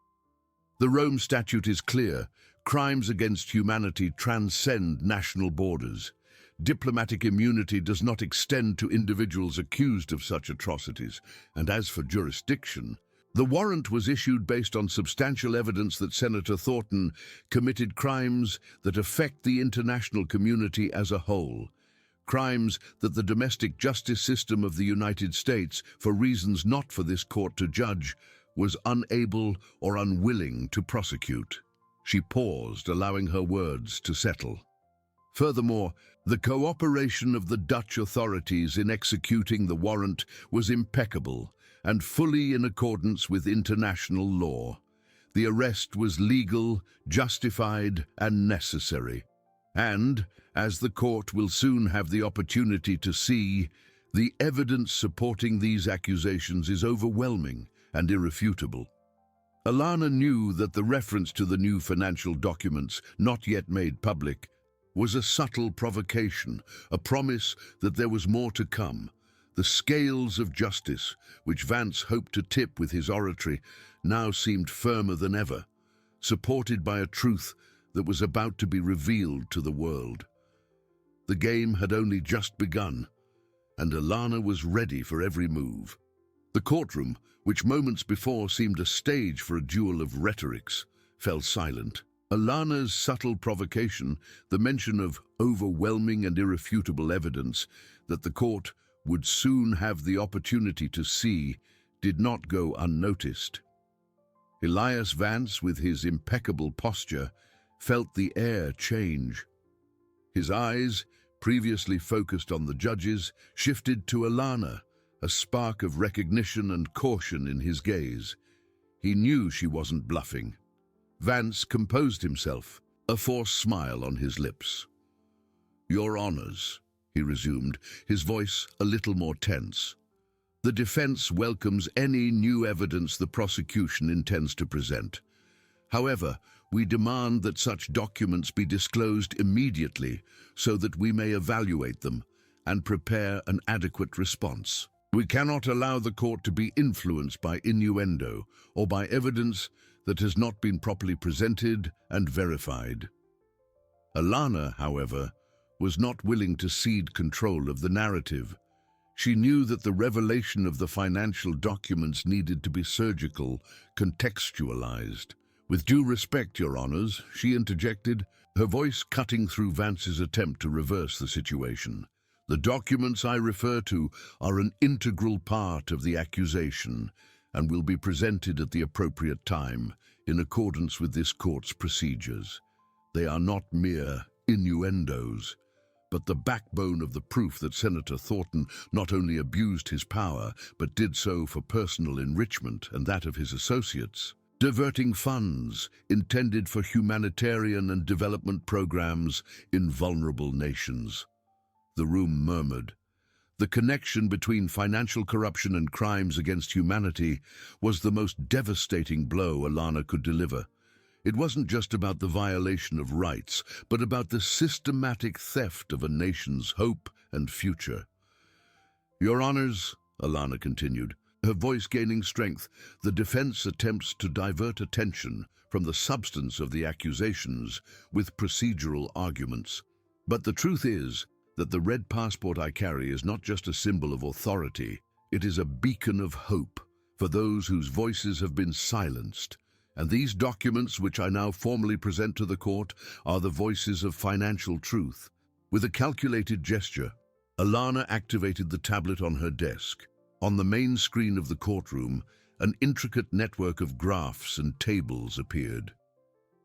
The Rome Statute is clear. Crimes against humanity transcend national borders. Diplomatic immunity does not extend to individuals accused of such atrocities. And as for jurisdiction, the warrant was issued based on substantial evidence that Senator Thornton committed crimes that affect the international community as a whole. Crimes that the domestic justice system of the United States, for reasons not for this court to judge, was unable or unwilling to prosecute. She paused, allowing her words to settle. Furthermore, the cooperation of the Dutch authorities in executing the warrant was impeccable and fully in accordance with international law. The arrest was legal, justified, and necessary. And, as the court will soon have the opportunity to see, the evidence supporting these accusations is overwhelming and irrefutable. Alana knew that the reference to the new financial documents, not yet made public, was a subtle provocation, a promise that there was more to come. The scales of justice, which Vance hoped to tip with his oratory, now seemed firmer than ever, supported by a truth that was about to be revealed to the world. The game had only just begun, and Alana was ready for every move. The courtroom, which moments before seemed a stage for a duel of rhetorics, fell silent. Alana's subtle provocation, the mention of overwhelming and irrefutable evidence that the court would soon have the opportunity to see, did not go unnoticed. Elias Vance, with his impeccable posture, felt the air change. His eyes, previously focused on the judges, shifted to Alana, a spark of recognition and caution in his gaze. He knew she wasn't bluffing. Vance composed himself, a forced smile on his lips. "Your Honours," he resumed, his voice a little more tense. "The defense welcomes any new evidence the prosecution intends to present. However, we demand that such documents be disclosed immediately so that we may evaluate them and prepare an adequate response. We cannot allow the court to be influenced by innuendo or by evidence that has not been properly presented and verified." Alana, however, was not willing to cede control of the narrative. She knew that the revelation of the financial documents needed to be surgical, contextualized. "With due respect, Your Honours," she interjected, her voice cutting through Vance's attempt to reverse the situation. "The documents I refer to are an integral part of the accusation and will be presented at the appropriate time in accordance with this court's procedures. They are not mere innuendos, but the backbone of the proof that Senator Thornton not only abused his power, but did so for personal enrichment and that of his associates, diverting funds intended for humanitarian and development programs in vulnerable nations." The room murmured. The connection between financial corruption and crimes against humanity was the most devastating blow Alana could deliver. It wasn't just about the violation of rights, but about the systematic theft of a nation's hope and future. "Your Honours," Alana continued, her voice gaining strength, "the defense attempts to divert attention from the substance of the accusations with procedural arguments. But the truth is that the red passport I carry is not just a symbol of authority, it is a beacon of hope for those whose voices have been silenced. And these documents, which I now formally present to the court, are the voices of financial truth." With a calculated gesture, Alana activated the tablet on her desk. On the main screen of the courtroom, an intricate network of graphs and tables appeared.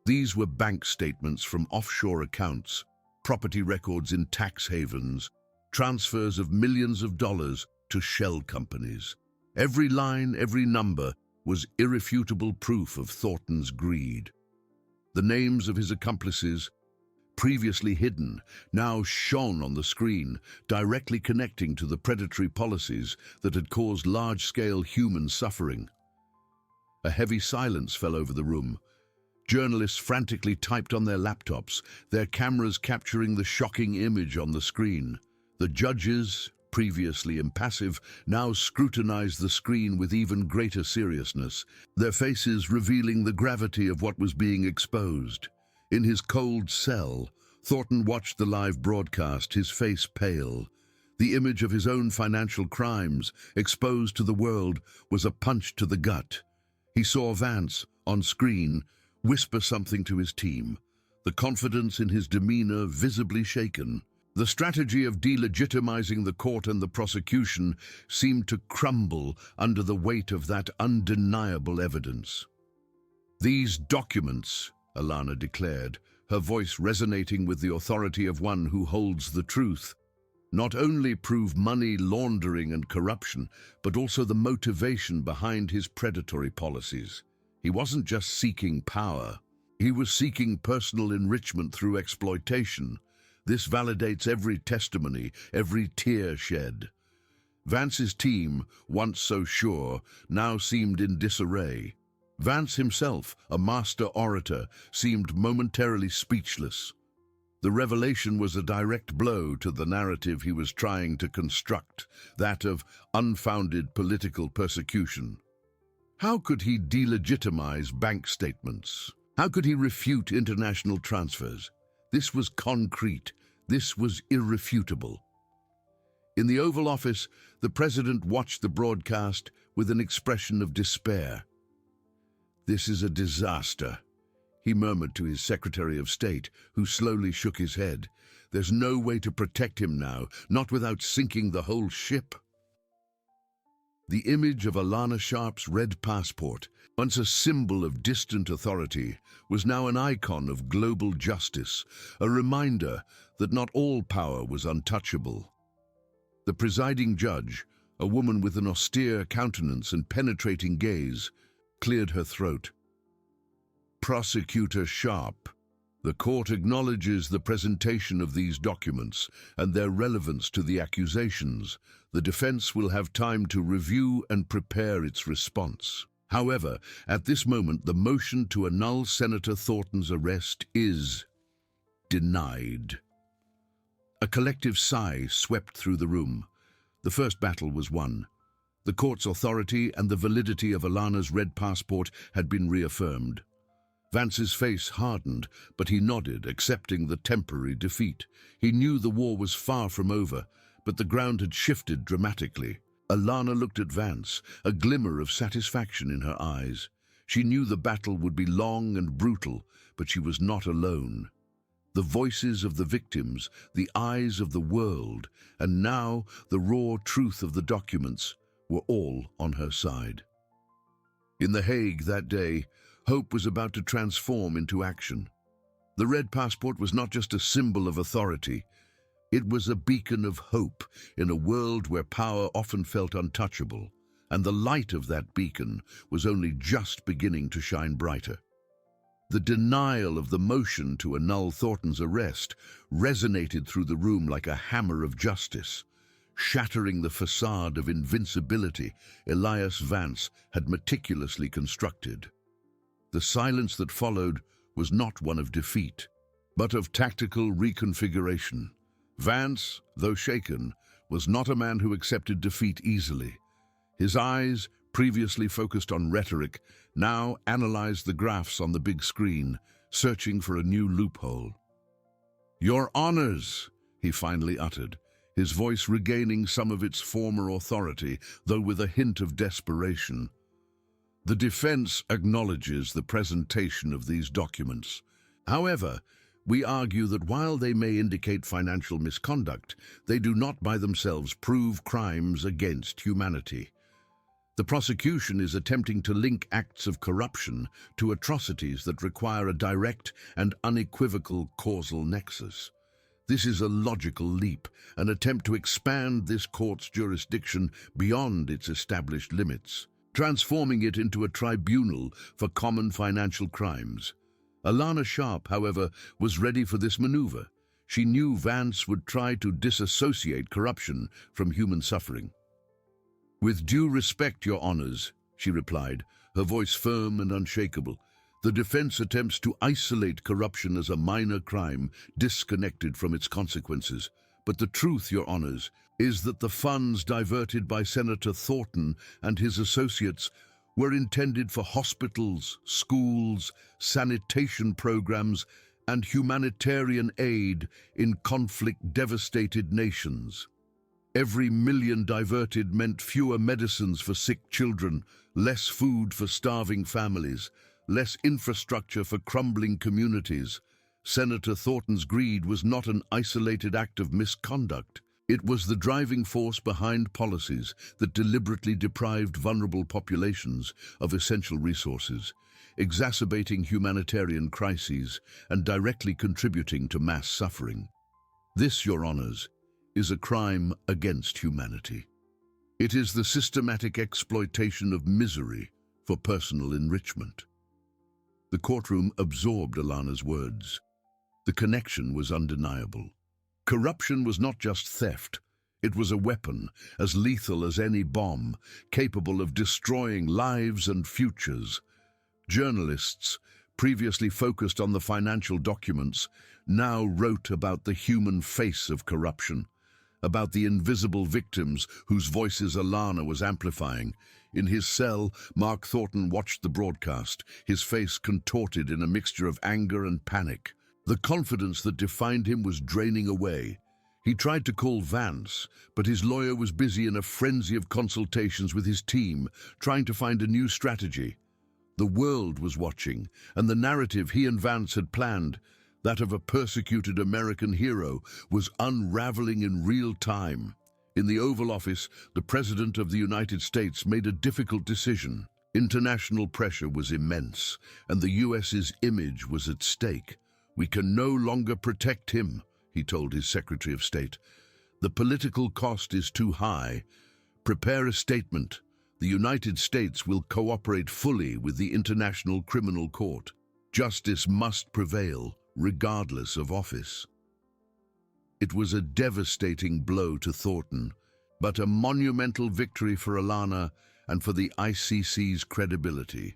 These were bank statements from offshore accounts, property records in tax havens, transfers of millions of dollars to shell companies. Every line, every number was irrefutable proof of Thornton's greed. The names of his accomplices, previously hidden, now shone on the screen, directly connecting to the predatory policies that had caused large-scale human suffering. A heavy silence fell over the room. Journalists frantically typed on their laptops, their cameras capturing the shocking image on the screen. The judges, previously impassive, now scrutinized the screen with even greater seriousness, their faces revealing the gravity of what was being exposed. In his cold cell, Thornton watched the live broadcast, his face pale. The image of his own financial crimes, exposed to the world, was a punch to the gut. He saw Vance, on screen, whisper something to his team, the confidence in his demeanor visibly shaken. The strategy of delegitimizing the court and the prosecution seemed to crumble under the weight of that undeniable evidence. "These documents," Alana declared, her voice resonating with the authority of one who holds the truth, "not only prove money laundering and corruption, but also the motivation behind his predatory policies. He wasn't just seeking power. He was seeking personal enrichment through exploitation. This validates every testimony, every tear shed." Vance's team, once so sure, now seemed in disarray. Vance himself, a master orator, seemed momentarily speechless. The revelation was a direct blow to the narrative he was trying to construct, that of unfounded political persecution. How could he delegitimize bank statements? How could he refute international transfers? This was concrete. This was irrefutable. In the Oval Office, the president watched the broadcast with an expression of despair. "This is a disaster," he murmured to his Secretary of State, who slowly shook his head. "There's no way to protect him now, not without sinking the whole ship." The image of Alana Sharp's red passport, once a symbol of distant authority, was now an icon of global justice, a reminder that not all power was untouchable. The presiding judge, a woman with an austere countenance and penetrating gaze, cleared her throat. "Prosecutor Sharp, the court acknowledges the presentation of these documents and their relevance to the accusations. The defense will have time to review and prepare its response. However, at this moment, the motion to annul Senator Thornton's arrest is denied." A collective sigh swept through the room. The first battle was won. The court's authority and the validity of Alana's red passport had been reaffirmed. Vance's face hardened, but he nodded, accepting the temporary defeat. He knew the war was far from over, but the ground had shifted dramatically. Alana looked at Vance, a glimmer of satisfaction in her eyes. She knew the battle would be long and brutal, but she was not alone. The voices of the victims, the eyes of the world, and now the raw truth of the documents were all on her side. In The Hague that day, hope was about to transform into action. The red passport was not just a symbol of authority. It was a beacon of hope in a world where power often felt untouchable, and the light of that beacon was only just beginning to shine brighter. The denial of the motion to annul Thornton's arrest resonated through the room like a hammer of justice, shattering the facade of invincibility Elias Vance had meticulously constructed. The silence that followed was not one of defeat, but of tactical reconfiguration. Vance, though shaken, was not a man who accepted defeat easily. His eyes, previously focused on rhetoric, now analyzed the graphs on the big screen, searching for a new loophole. "Your honors," he finally uttered, his voice regaining some of its former authority, though with a hint of desperation. "The defense acknowledges the presentation of these documents. However, we argue that while they may indicate financial misconduct, they do not by themselves prove crimes against humanity. The prosecution is attempting to link acts of corruption to atrocities that require a direct and unequivocal causal nexus. This is a logical leap, an attempt to expand this court's jurisdiction beyond its established limits, transforming it into a tribunal for common financial crimes. Alana Sharp, however, was ready for this maneuver. She knew Vance would try to disassociate corruption from human suffering. "With due respect, Your Honors," she replied, her voice firm and unshakable. "The defense attempts to isolate corruption as a minor crime, disconnected from its consequences. But the truth, Your Honors, is that the funds diverted by Senator Thornton and his associates were intended for hospitals, schools, sanitation programs, and humanitarian aid in conflict-devastated nations. Every million diverted meant fewer medicines for sick children, less food for starving families, less infrastructure for crumbling communities. Senator Thornton's greed was not an isolated act of misconduct. It was the driving force behind policies that deliberately deprived vulnerable populations of essential resources, exacerbating humanitarian crises and directly contributing to mass suffering. This, Your Honors, is a crime against humanity. It is the systematic exploitation of misery for personal enrichment." The courtroom absorbed Alana's words. The connection was undeniable. Corruption was not just theft. It was a weapon as lethal as any bomb, capable of destroying lives and futures. Journalists, previously focused on the financial documents, now wrote about the human face of corruption, about the invisible victims whose voices Alana was amplifying. In his cell, Mark Thornton watched the broadcast, his face contorted in a mixture of anger and panic. The confidence that defined him was draining away. He tried to call Vance, but his lawyer was busy in a frenzy of consultations with his team, trying to find a new strategy. The world was watching, and the narrative he and Vance had planned, that of a persecuted American hero, was unraveling in real time. In the Oval Office, the President of the United States made a difficult decision. International pressure was immense, and the US's image was at stake. "We can no longer protect him," he told his Secretary of State. "The political cost is too high. Prepare a statement. The United States will cooperate fully with the International Criminal Court. Justice must prevail, regardless of office." It was a devastating blow to Thornton, but a monumental victory for Alana and for the ICC's credibility.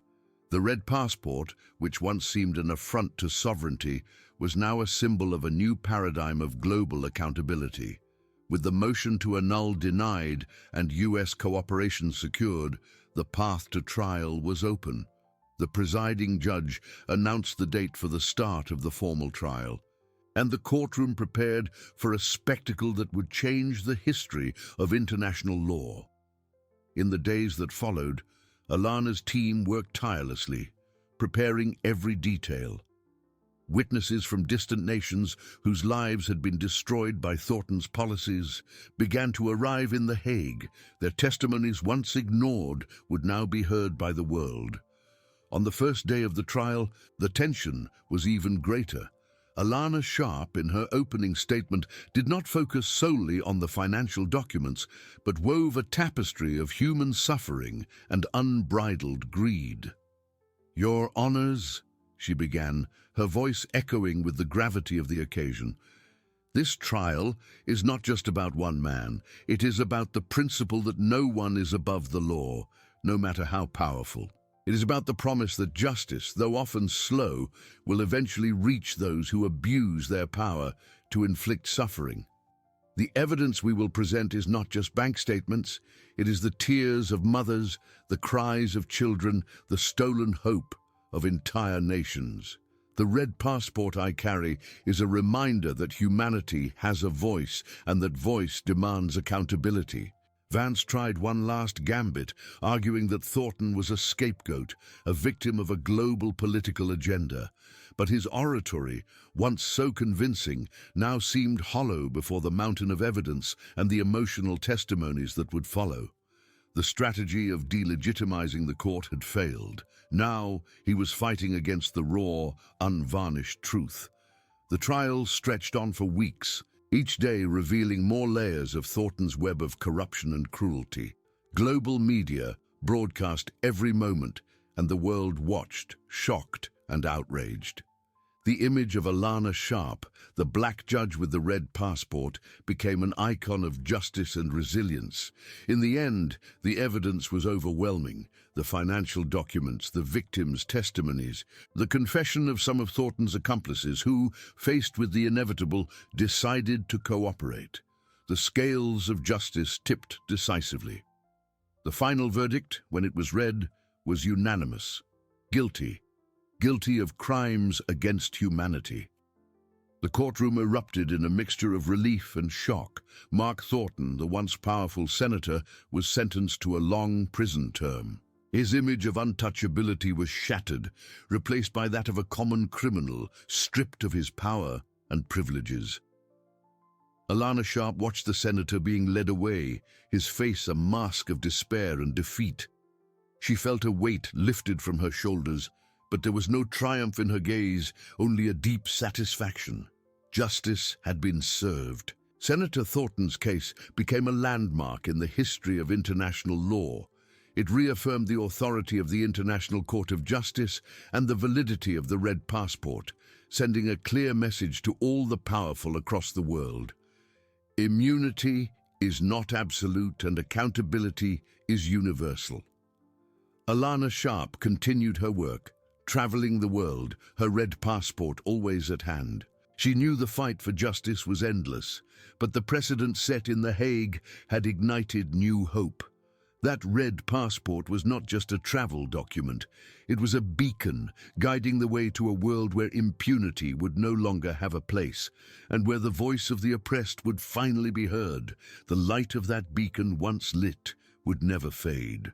The red passport, which once seemed an affront to sovereignty, was now a symbol of a new paradigm of global accountability. With the motion to annul denied and US cooperation secured, the path to trial was open. The presiding judge announced the date for the start of the formal trial, and the courtroom prepared for a spectacle that would change the history of international law. In the days that followed, Alana's team worked tirelessly, preparing every detail. Witnesses from distant nations whose lives had been destroyed by Thornton's policies began to arrive in The Hague. Their testimonies, once ignored, would now be heard by the world. On the first day of the trial, the tension was even greater. Alana Sharp, in her opening statement, did not focus solely on the financial documents, but wove a tapestry of human suffering and unbridled greed. "Your Honors," she began, her voice echoing with the gravity of the occasion, "this trial is not just about one man. It is about the principle that no one is above the law, no matter how powerful. It is about the promise that justice, though often slow, will eventually reach those who abuse their power to inflict suffering. The evidence we will present is not just bank statements. It is the tears of mothers, the cries of children, the stolen hope of entire nations. The red passport I carry is a reminder that humanity has a voice and that voice demands accountability." Vance tried one last gambit, arguing that Thornton was a scapegoat, a victim of a global political agenda. But his oratory, once so convincing, now seemed hollow before the mountain of evidence and the emotional testimonies that would follow. The strategy of delegitimizing the court had failed. Now he was fighting against the raw, unvarnished truth. The trial stretched on for weeks, each day revealing more layers of Thornton's web of corruption and cruelty. Global media broadcast every moment, and the world watched, shocked and outraged. The image of Alana Sharp, the black judge with the red passport, became an icon of justice and resilience. In the end, the evidence was overwhelming. The financial documents, the victims' testimonies, the confession of some of Thornton's accomplices who, faced with the inevitable, decided to cooperate. The scales of justice tipped decisively. The final verdict, when it was read, was unanimous. Guilty. Guilty of crimes against humanity. The courtroom erupted in a mixture of relief and shock. Mark Thornton, the once powerful senator, was sentenced to a long prison term. His image of untouchability was shattered, replaced by that of a common criminal, stripped of his power and privileges. Alana Sharp watched the senator being led away, his face a mask of despair and defeat. She felt a weight lifted from her shoulders, but there was no triumph in her gaze, only a deep satisfaction. Justice had been served. Senator Thornton's case became a landmark in the history of international law. It reaffirmed the authority of the International Court of Justice and the validity of the red passport, sending a clear message to all the powerful across the world. Immunity is not absolute and accountability is universal. Alana Sharp continued her work, traveling the world, her red passport always at hand. She knew the fight for justice was endless, but the precedent set in The Hague had ignited new hope. That red passport was not just a travel document, it was a beacon guiding the way to a world where impunity would no longer have a place, and where the voice of the oppressed would finally be heard. The light of that beacon, once lit, would never fade.